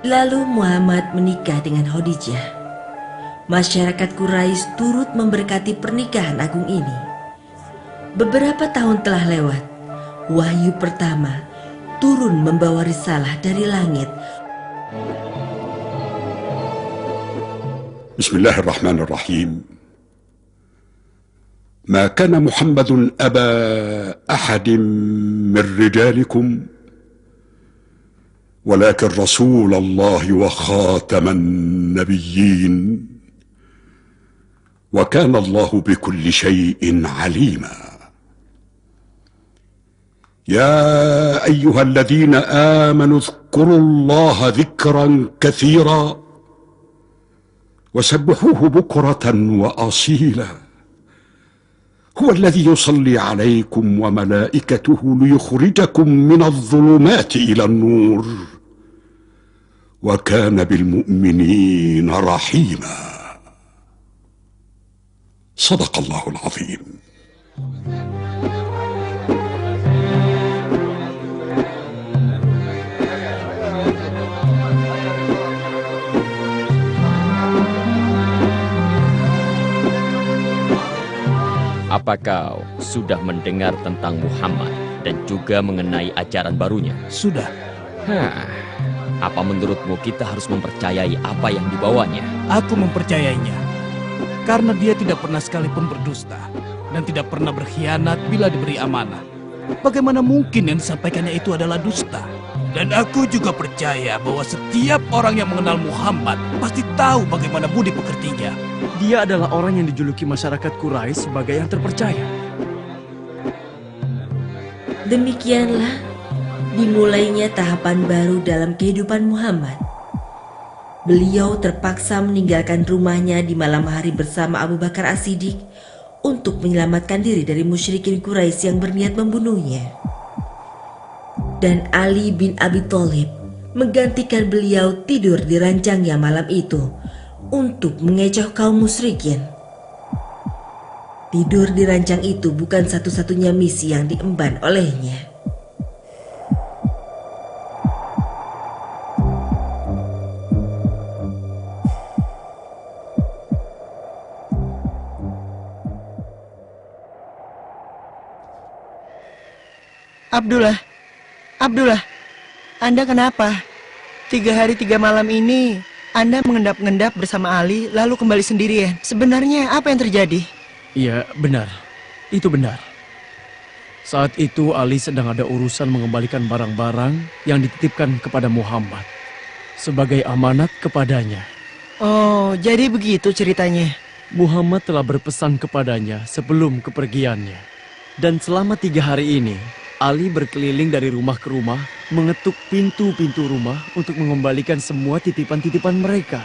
Lalu Muhammad menikah dengan Khadijah. Masyarakat Quraisy turut memberkati pernikahan agung ini. Beberapa tahun telah lewat, wahyu pertama turun membawa risalah dari langit. Bismillahirrahmanirrahim. ما كان محمد أبا أحد من رجالكم ولكن رسول الله وخاتم النبيين وكان الله بكل شيء عليما. يا أيها الذين آمنوا اذكروا الله ذكرا كثيرا وسبحوه بكرة وأصيلا. هو الذي يصلي عليكم وملائكته ليخرجكم من الظلمات إلى النور وكان بالمؤمنين رحيما. صدق الله العظيم. Apa kau sudah mendengar tentang Muhammad dan juga mengenai ajaran barunya? Sudah. Apa menurutmu kita harus mempercayai apa yang dibawanya? Aku mempercayainya. Karena dia tidak pernah sekalipun berdusta dan tidak pernah berkhianat bila diberi amanah. Bagaimana mungkin yang disampaikannya itu adalah dusta? Dan aku juga percaya bahwa setiap orang yang mengenal Muhammad pasti tahu bagaimana budi pekertinya. Dia adalah orang yang dijuluki masyarakat Quraisy sebagai yang terpercaya. Demikianlah dimulainya tahapan baru dalam kehidupan Muhammad. Beliau terpaksa meninggalkan rumahnya di malam hari bersama Abu Bakar As-Siddiq untuk menyelamatkan diri dari musyrikin Quraisy yang berniat membunuhnya. Dan Ali bin Abi Thalib menggantikan beliau tidur di ranjangnya malam itu untuk mengecoh kaum musyrikin. Tidur di ranjang itu bukan satu-satunya misi yang diemban olehnya. Abdullah, Anda kenapa? 3 hari 3 malam ini Anda mengendap-endap bersama Ali lalu kembali sendirian. Sebenarnya apa yang terjadi? Iya, benar. Itu benar. Saat itu Ali sedang ada urusan mengembalikan barang-barang yang dititipkan kepada Muhammad sebagai amanat kepadanya. Oh, jadi begitu ceritanya. Muhammad telah berpesan kepadanya sebelum kepergiannya. Dan selama 3 hari ini, Ali berkeliling dari rumah ke rumah, mengetuk pintu-pintu rumah untuk mengembalikan semua titipan-titipan mereka.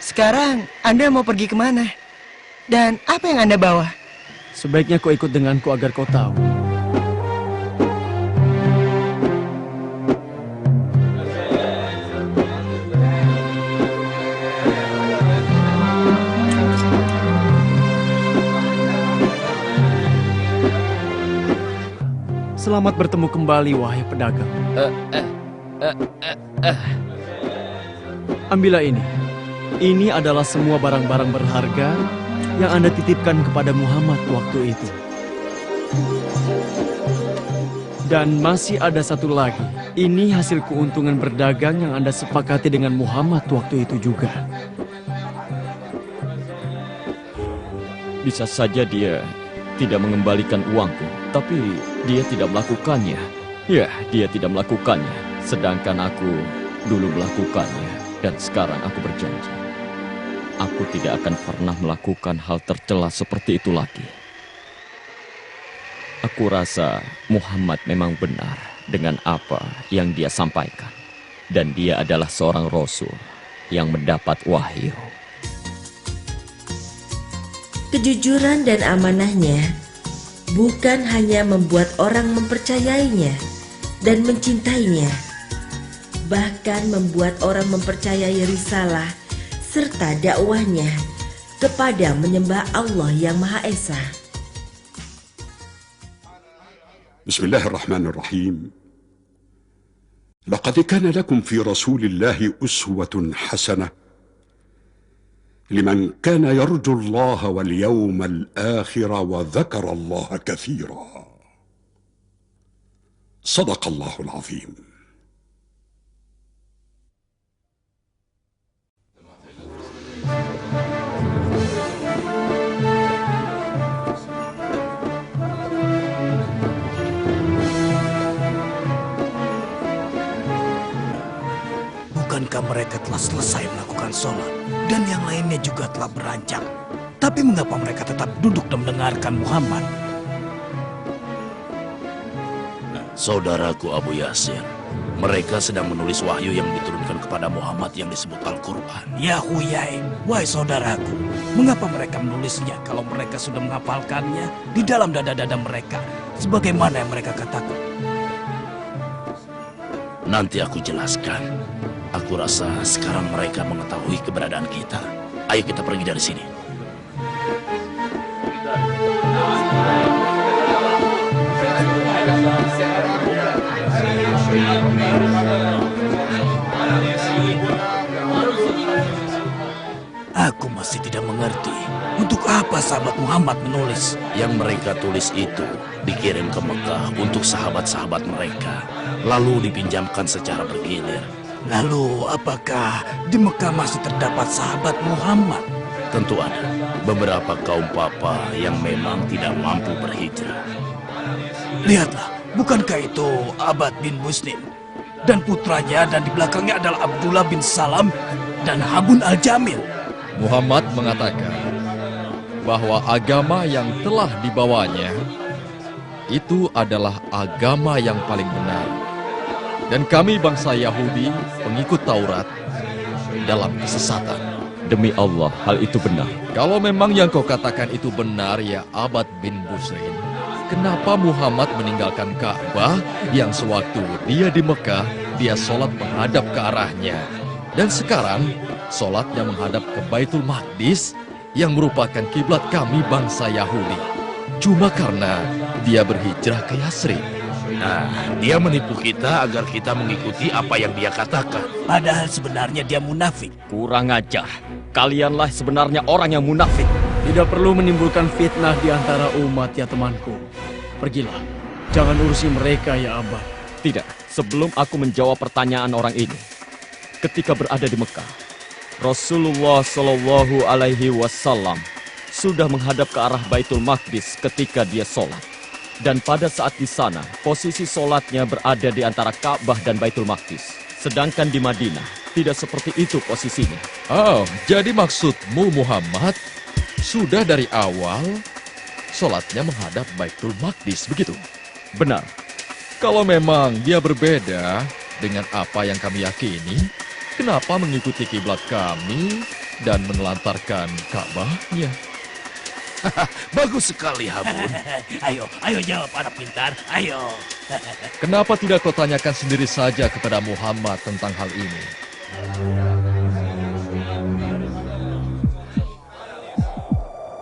Sekarang Anda mau pergi kemana? Dan apa yang Anda bawa? Sebaiknya kau ikut denganku agar kau tahu. Selamat bertemu kembali, wahai pedagang. Ambillah ini. Ini adalah semua barang-barang berharga yang Anda titipkan kepada Muhammad waktu itu. Dan masih ada satu lagi. Ini hasil keuntungan berdagang yang Anda sepakati dengan Muhammad waktu itu juga. Bisa saja dia tidak mengembalikan uangku, tapi dia tidak melakukannya. Ya, dia tidak melakukannya, sedangkan aku dulu melakukannya. Dan sekarang aku berjanji, aku tidak akan pernah melakukan hal tercela seperti itu lagi. Aku rasa Muhammad memang benar dengan apa yang dia sampaikan. Dan dia adalah seorang Rasul yang mendapat wahyu. Kejujuran dan amanahnya bukan hanya membuat orang mempercayainya dan mencintainya, bahkan membuat orang mempercayai risalah serta dakwahnya kepada menyembah Allah yang Maha Esa. Bismillahirrahmanirrahim. لقد كان لكم في رسول الله أسوة حسنة لمن كان يرجو الله واليوم الآخر وذكر الله كثيرا. صدق الله العظيم. Bukankah mereka telah selesai melakukan sholat dan yang lainnya juga telah beranjak? Tapi mengapa mereka tetap duduk dan mendengarkan Muhammad? Saudaraku Abu Yasir, mereka sedang menulis wahyu yang diturunkan kepada Muhammad yang disebut Al-Quran. Ya Huyai, wahai saudaraku, mengapa mereka menulisnya kalau mereka sudah menghafalkannya di dalam dada-dada mereka, sebagaimana yang mereka katakan? Nanti aku jelaskan. Aku rasa sekarang mereka mengetahui keberadaan kita. Ayo kita pergi dari sini. Aku masih tidak mengerti untuk apa sahabat Muhammad menulis. Yang mereka tulis itu dikirim ke Mekah untuk sahabat-sahabat mereka, lalu dipinjamkan secara bergilir. Lalu apakah di Mekah masih terdapat sahabat Muhammad? Tentu ada beberapa kaum papa yang memang tidak mampu berhijrah. Lihatlah, bukankah itu Abad bin Muslim dan putranya, dan di belakangnya adalah Abdullah bin Salam dan Habun al-Jamil. Muhammad mengatakan bahwa agama yang telah dibawanya itu adalah agama yang paling benar. Dan kami bangsa Yahudi, pengikut Taurat, dalam kesesatan. Demi Allah, hal itu benar. Kalau memang yang kau katakan itu benar, ya Abad bin Busrin, kenapa Muhammad meninggalkan Ka'bah yang sewaktu dia di Mekah, dia sholat menghadap ke arahnya. Dan sekarang, sholatnya menghadap ke Baitul Maqdis yang merupakan kiblat kami bangsa Yahudi. Cuma karena dia berhijrah ke Yasrib. Nah, dia menipu kita agar kita mengikuti apa yang dia katakan. Padahal sebenarnya dia munafik. Kurang ajar. Kalianlah sebenarnya orang yang munafik. Tidak perlu menimbulkan fitnah di antara umat, ya temanku. Pergilah. Jangan urusi mereka, ya Abah. Tidak. Sebelum aku menjawab pertanyaan orang ini. Ketika berada di Mekah, Rasulullah Shallallahu Alaihi Wasallam sudah menghadap ke arah Baitul Maqdis ketika dia sholat. Dan pada saat di sana, posisi sholatnya berada di antara Ka'bah dan Baitul Maqdis. Sedangkan di Madinah, tidak seperti itu posisinya. Oh, jadi maksudmu Muhammad sudah dari awal sholatnya menghadap Baitul Maqdis, begitu? Benar. Kalau memang dia berbeda dengan apa yang kami yakini, kenapa mengikuti kiblat kami dan menelantarkan Ka'bahnya? Bagus sekali, Habun. Ayo jawab anak pintar, ayo. Kenapa tidak kau tanyakan sendiri saja kepada Muhammad tentang hal ini?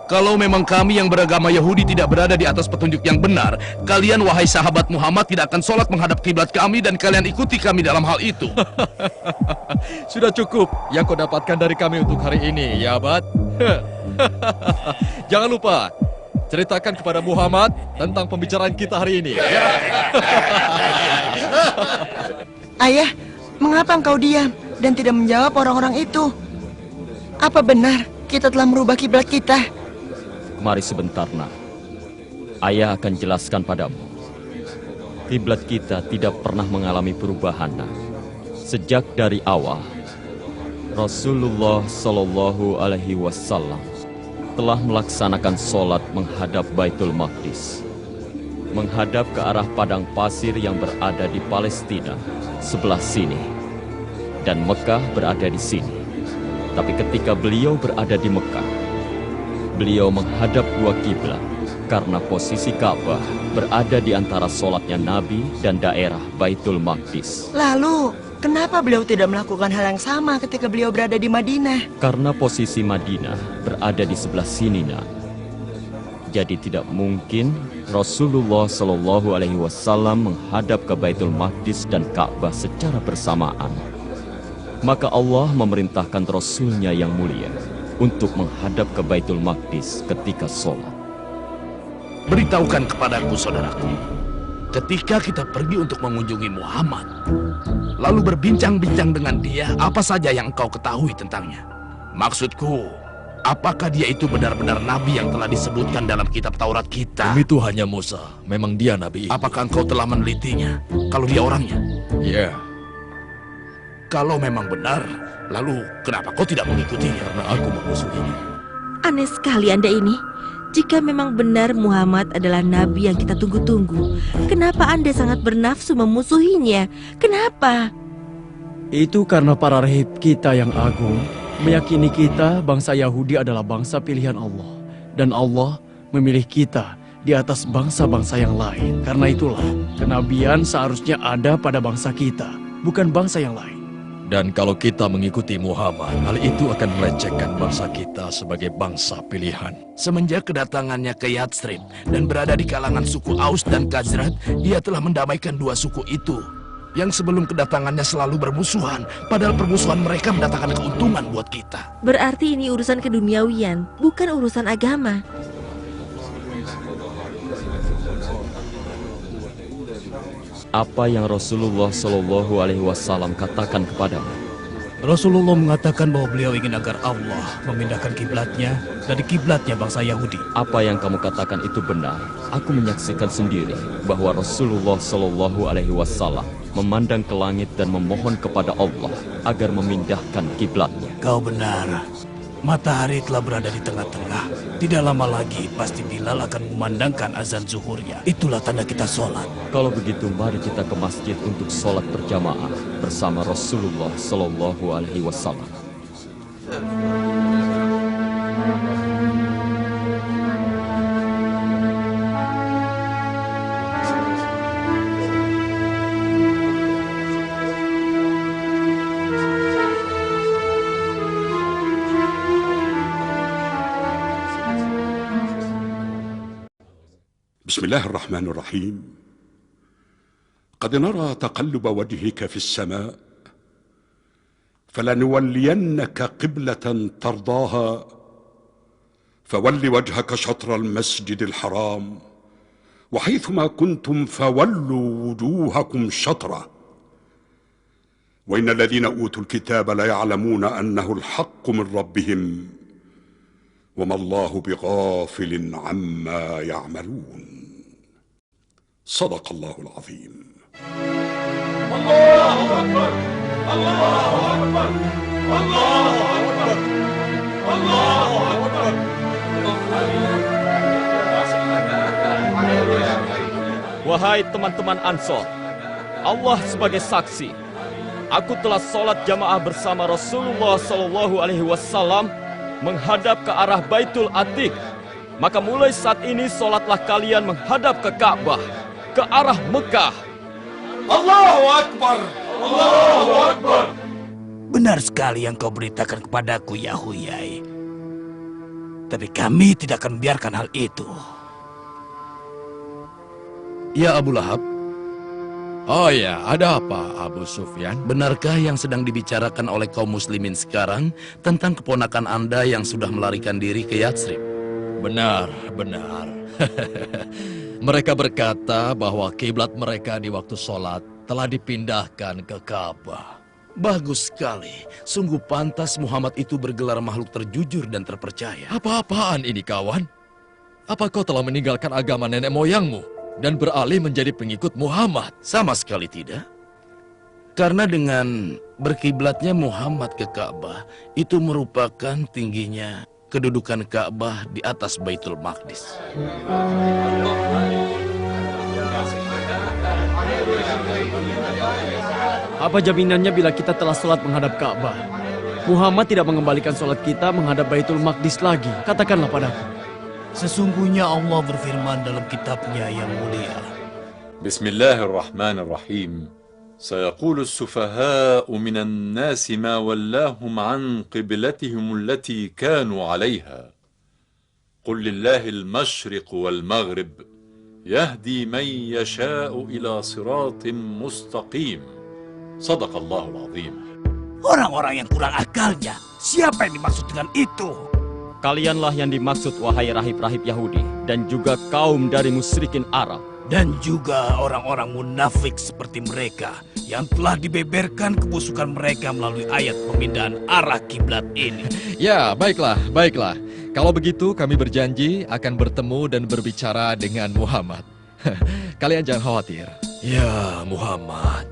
Kalau memang kami yang beragama Yahudi tidak berada di atas petunjuk yang benar, kalian wahai sahabat Muhammad tidak akan sholat menghadap kiblat kami dan kalian ikuti kami dalam hal itu. Sudah cukup yang kau dapatkan dari kami untuk hari ini, ya Abad. Jangan lupa, ceritakan kepada Muhammad tentang pembicaraan kita hari ini. Ayah, mengapa engkau diam dan tidak menjawab orang-orang itu? Apa benar kita telah merubah kiblat kita? Mari sebentar, nak. Ayah akan jelaskan padamu. Kiblat kita tidak pernah mengalami perubahan, nak. Sejak dari awal, Rasulullah Shallallahu Alaihi Wasallam telah melaksanakan sholat menghadap Baitul Maqdis, menghadap ke arah padang pasir yang berada di Palestina sebelah sini, dan Mekah berada di sini. Tapi ketika beliau berada di Mekah, beliau menghadap dua kiblat karena posisi Ka'bah berada di antara sholatnya Nabi dan daerah Baitul Maqdis. Lalu, kenapa beliau tidak melakukan hal yang sama ketika beliau berada di Madinah? Karena posisi Madinah berada di sebelah sini, Nak. Jadi tidak mungkin Rasulullah Shallallahu Alaihi Wasallam menghadap ke Baitul Maqdis dan Ka'bah secara bersamaan. Maka Allah memerintahkan Rasulnya yang mulia untuk menghadap ke Baitul Maqdis ketika sholat. Beritahukan kepadaku, saudaraku, ketika kita pergi untuk mengunjungi Muhammad, lalu berbincang-bincang dengan dia, apa saja yang engkau ketahui tentangnya? Maksudku, apakah dia itu benar-benar nabi yang telah disebutkan dalam kitab Taurat kita? Demi Tuhannya Musa, memang dia nabi. Apakah engkau telah menelitinya? Kalau dia orangnya? Iya. Kalau memang benar, lalu kenapa kau tidak mengikutinya? Karena aku memusuhinya. Aneh sekali Anda ini. Jika memang benar Muhammad adalah nabi yang kita tunggu-tunggu, kenapa Anda sangat bernafsu memusuhinya? Kenapa? Itu karena para rahib kita yang agung meyakini kita bangsa Yahudi adalah bangsa pilihan Allah. Dan Allah memilih kita di atas bangsa-bangsa yang lain. Karena itulah kenabian seharusnya ada pada bangsa kita, bukan bangsa yang lain. Dan kalau kita mengikuti Muhammad, hal itu akan melecehkan bangsa kita sebagai bangsa pilihan. Semenjak kedatangannya ke Yathrib dan berada di kalangan suku Aus dan Khazraj, dia telah mendamaikan dua suku itu yang sebelum kedatangannya selalu bermusuhan, padahal permusuhan mereka mendatangkan keuntungan buat kita. Berarti ini urusan keduniawian, bukan urusan agama. Apa yang Rasulullah Shallallahu Alaihi Wasallam katakan kepadamu? Rasulullah mengatakan bahwa beliau ingin agar Allah memindahkan kiblatnya dari kiblatnya bangsa Yahudi. Apa yang kamu katakan itu benar. Aku menyaksikan sendiri bahwa Rasulullah Shallallahu Alaihi Wasallam memandang ke langit dan memohon kepada Allah agar memindahkan kiblatnya. Kau benar. Matahari telah berada di tengah-tengah. Tidak lama lagi pasti Bilal akan memandangkan azan zuhurnya. Itulah tanda kita sholat. Kalau begitu mari kita ke masjid untuk sholat berjamaah bersama Rasulullah Shallallahu Alaihi Wasallam. بسم الله الرحمن الرحيم. قد نرى تقلب وجهك في السماء فلنولينك قبلة ترضاها فول وجهك شطر المسجد الحرام وحيثما كنتم فولوا وجوهكم شطره وإن الذين أوتوا الكتاب ليعلمون أنه الحق من ربهم وما الله بغافل عما يعملون. صدق الله العظيم. الله أكبر الله أكبر الله أكبر الله أكبر. Wahai teman-teman Ansor, Allah sebagai saksi, aku telah sholat jamaah bersama Rasulullah Shallallahu Alaihi Wasallam menghadap ke arah Baitul Atiq. Maka mulai saat ini sholatlah kalian menghadap ke Ka'bah, ke arah Mekah. Allahu Akbar Allahu Akbar. Benar sekali yang kau beritakan kepadaku, ya Huyai. Tapi kami tidak akan membiarkan hal itu. Ya Abu Lahab. Oh ya, ada apa Abu Sufyan? Benarkah yang sedang dibicarakan oleh kaum muslimin sekarang tentang keponakan Anda yang sudah melarikan diri ke Yathrib? Benar, benar. Mereka berkata bahwa kiblat mereka di waktu sholat telah dipindahkan ke Ka'bah. Bagus sekali. Sungguh pantas Muhammad itu bergelar makhluk terjujur dan terpercaya. Apa-apaan ini, kawan? Apa kau telah meninggalkan agama nenek moyangmu dan beralih menjadi pengikut Muhammad? Sama sekali tidak. Karena dengan berkiblatnya Muhammad ke Ka'bah itu merupakan tingginya kedudukan Ka'bah di atas Baitul Maqdis. Apa jaminannya bila kita telah sholat menghadap Ka'bah? Muhammad tidak mengembalikan sholat kita menghadap Baitul Maqdis lagi. Katakanlah padaku. Sesungguhnya Allah berfirman dalam kitabnya yang mulia. Bismillahirrahmanirrahim. سيقول السفهاء من الناس ما ولاهم عن قبلتهم التي كانوا عليها قل لله المشرق والمغرب يهدي من يشاء إلى صراط مستقيم صدق الله العظيم. Orang-orang yang kurang akalnya, siapa yang dimaksud dengan itu? Kalianlah yang dimaksud, wahai rahib-rahib Yahudi, dan juga kaum dari musyrikin Arab. Dan juga orang-orang munafik seperti mereka yang telah dibeberkan kebusukan mereka melalui ayat pemindahan arah kiblat ini. Ya, baiklah. Kalau begitu kami berjanji akan bertemu dan berbicara dengan Muhammad. Kalian jangan khawatir. Ya Muhammad,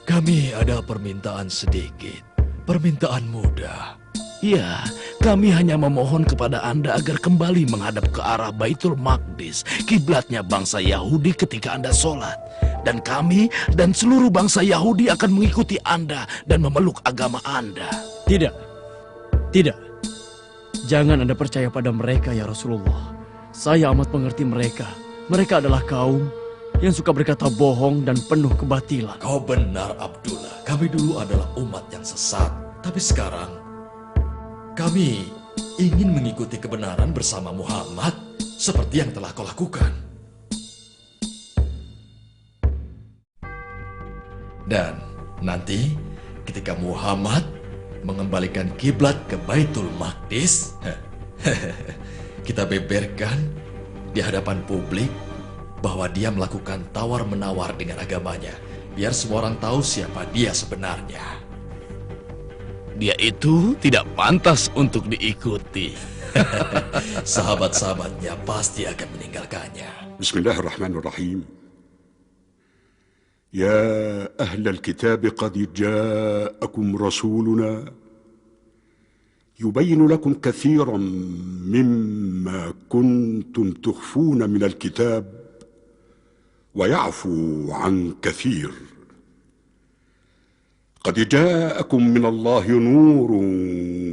kami ada permintaan sedikit, permintaan mudah. Ya, kami hanya memohon kepada Anda agar kembali menghadap ke arah Baitul Maqdis, kiblatnya bangsa Yahudi ketika Anda sholat. Dan kami dan seluruh bangsa Yahudi akan mengikuti Anda dan memeluk agama Anda. Tidak. Jangan Anda percaya pada mereka ya Rasulullah. Saya amat mengerti mereka. Mereka adalah kaum yang suka berkata bohong dan penuh kebatilan. Kau benar, Abdullah. Kami dulu adalah umat yang sesat. Tapi sekarang kami ingin mengikuti kebenaran bersama Muhammad seperti yang telah kau lakukan. Dan nanti ketika Muhammad mengembalikan kiblat ke Baitul Maqdis, kita beberkan di hadapan publik bahwa dia melakukan tawar-menawar dengan agamanya, biar semua orang tahu siapa dia sebenarnya. Dia itu tidak pantas untuk diikuti. Sahabat-sahabatnya pasti akan meninggalkannya. Bismillahirrahmanirrahim. Ya ahlal kitab qad ja'akum rasuluna yubayyin lakum kathiran mimma kuntum tukhfuna min al-kitab wa ya'fu an kathir. قد جاءكم من الله نور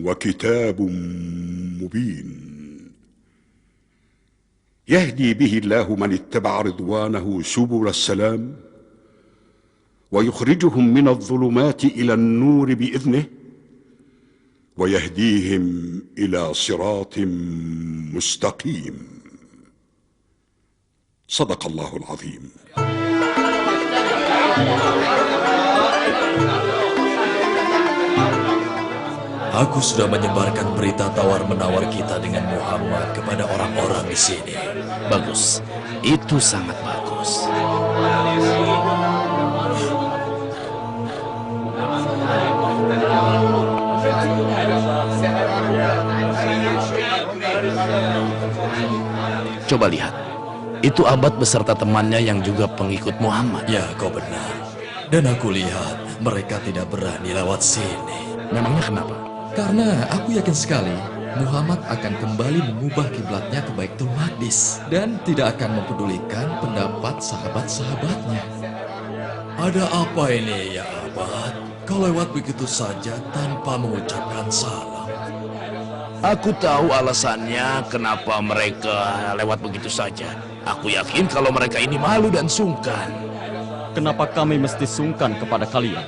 وكتاب مبين يهدي به الله من اتبع رضوانه سبل السلام ويخرجهم من الظلمات إلى النور بإذنه ويهديهم إلى صراط مستقيم صدق الله العظيم. Aku sudah menyebarkan berita tawar-menawar kita dengan Muhammad kepada orang-orang di sini. Bagus, itu sangat bagus. Coba lihat, itu Abad beserta temannya yang juga pengikut Muhammad. Ya, kau benar. Dan aku lihat mereka tidak berani lewat sini. Memangnya kenapa? Karena aku yakin sekali Muhammad akan kembali mengubah kiblatnya ke Baitul Maqdis dan tidak akan mempedulikan pendapat sahabat-sahabatnya. Ada apa ini ya Abad? Kau lewat begitu saja tanpa mengucapkan salam. Aku tahu alasannya kenapa mereka lewat begitu saja. Aku yakin kalau mereka ini malu dan sungkan. Kenapa kami mesti sungkan kepada kalian?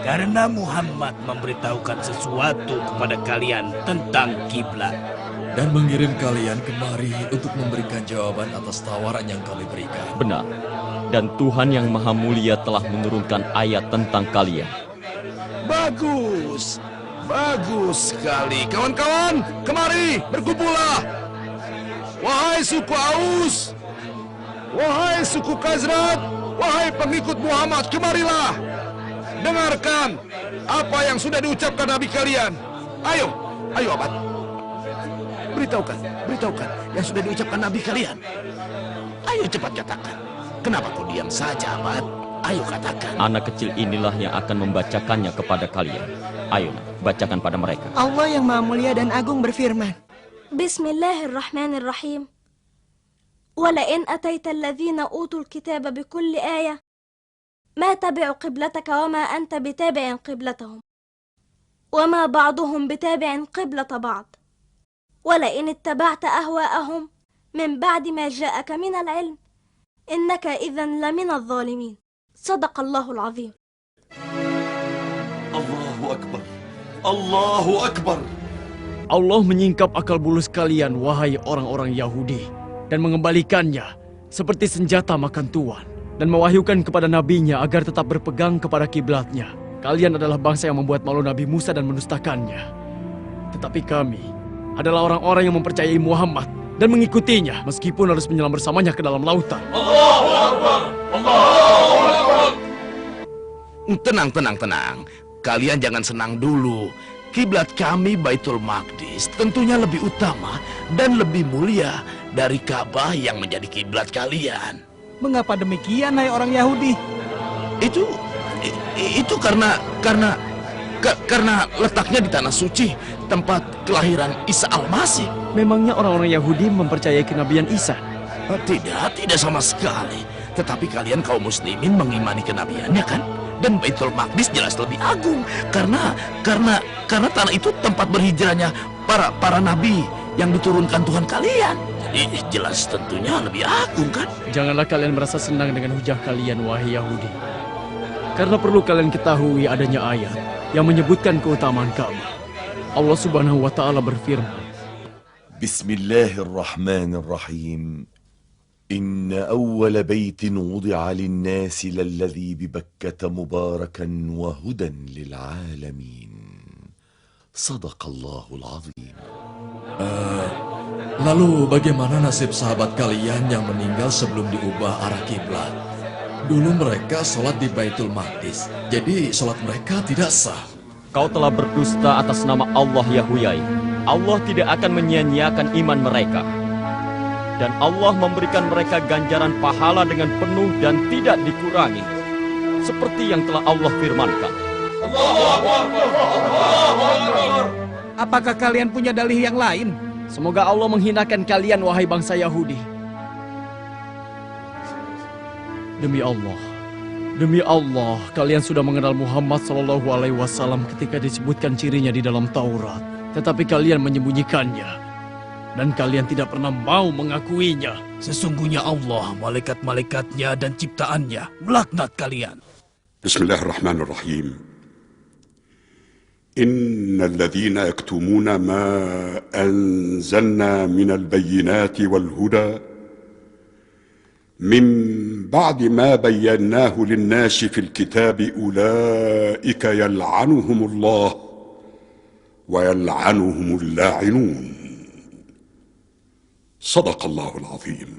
Karena Muhammad memberitahukan sesuatu kepada kalian tentang kiblat dan mengirim kalian kemari untuk memberikan jawaban atas tawaran yang kami berikan. Benar. Dan Tuhan yang Maha Mulia telah menurunkan ayat tentang kalian. Bagus. Bagus sekali. Kawan-kawan, kemari, berkumpullah. Wahai suku Aus, wahai suku Khazraj, wahai pengikut Muhammad, kemarilah. Dengarkan apa yang sudah diucapkan Nabi kalian. Ayo Abad. Beritahukan yang sudah diucapkan Nabi kalian. Ayo cepat katakan. Kenapa kau diam saja, Abad? Ayo katakan. Anak kecil inilah yang akan membacakannya kepada kalian. Ayo, bacakan pada mereka. Allah yang Maha Mulia dan Agung berfirman. Bismillahirrahmanirrahim. ولئن أتيت الذين أوتوا الكتاب بكل آية ما تبعوا قبلتك وما أنت بتابع قبلتهم وما بعضهم بتابع قبلة بعض ولئن اتبعت أهواءهم من بعد ما جاءك من العلم إنك إذن لمن الظالمين صدق الله العظيم. الله أكبر الله أكبر. Allah menyingkap akal bulus kalian, wahai orang-orang Yahudi, dan mengembalikannya seperti senjata makan tuan, dan mewahyukan kepada nabinya agar tetap berpegang kepada kiblatnya. Kalian adalah bangsa yang membuat malu Nabi Musa dan mendustakannya. Tetapi kami adalah orang-orang yang mempercayai Muhammad dan mengikutinya, meskipun harus menyelam bersamanya ke dalam lautan. Allahu Akbar! Allahu Akbar! Tenang. Kalian jangan senang dulu. Kiblat kami Baitul Maqdis tentunya lebih utama dan lebih mulia dari Ka'bah yang menjadi kiblat kalian. Mengapa demikian, hai orang Yahudi? Itu karena letaknya di tanah suci, tempat kelahiran Isa Al-Masih. Memangnya orang-orang Yahudi mempercayai kenabian Isa? Tidak sama sekali. Tetapi kalian kaum muslimin mengimani kenabiannya, kan? Dan Baitul Maqdis jelas lebih agung karena tanah itu tempat berhijrahnya para nabi yang diturunkan Tuhan kalian. Jadi jelas tentunya lebih agung, kan? Janganlah kalian merasa senang dengan hujah kalian, wahai Yahudi. Karena perlu kalian ketahui adanya ayat yang menyebutkan keutamaan Ka'bah. Allah Subhanahu wa Ta'ala berfirman, Bismillahirrahmanirrahim. Inna awwala baitin wudi'a lin-nasi lalladhi bibakkata mubarakan wa hudan lil'alamin. Sadaqallahul azim. Lalu bagaimana nasib sahabat kalian yang meninggal sebelum diubah arah kiblat? Dulu mereka sholat di Baitul Maqdis, jadi sholat mereka tidak sah. Kau telah berdusta atas nama Allah, ya Huyai. Allah tidak akan menyia-nyiakan iman mereka. Dan Allah memberikan mereka ganjaran pahala dengan penuh dan tidak dikurangi. Seperti yang telah Allah firmankan. Apakah kalian punya dalih yang lain? Semoga Allah menghinakan kalian, wahai bangsa Yahudi. Demi Allah, kalian sudah mengenal Muhammad SAW ketika disebutkan cirinya di dalam Taurat. Tetapi kalian menyembunyikannya. Dan kalian tidak pernah mau mengakuinya. Sesungguhnya Allah, malaikat-malaikatnya dan ciptaannya melaknat kalian. Bismillahirrahmanirrahim. Innal ladzina yaktumuna ma anzalna minal bayyinati wal huda min ba'di ma bayyanahu lin-nasi fil kitabi ulaika yal'anuhumullah wa yal'anuhumul la'inun. Sadaqallahul azim.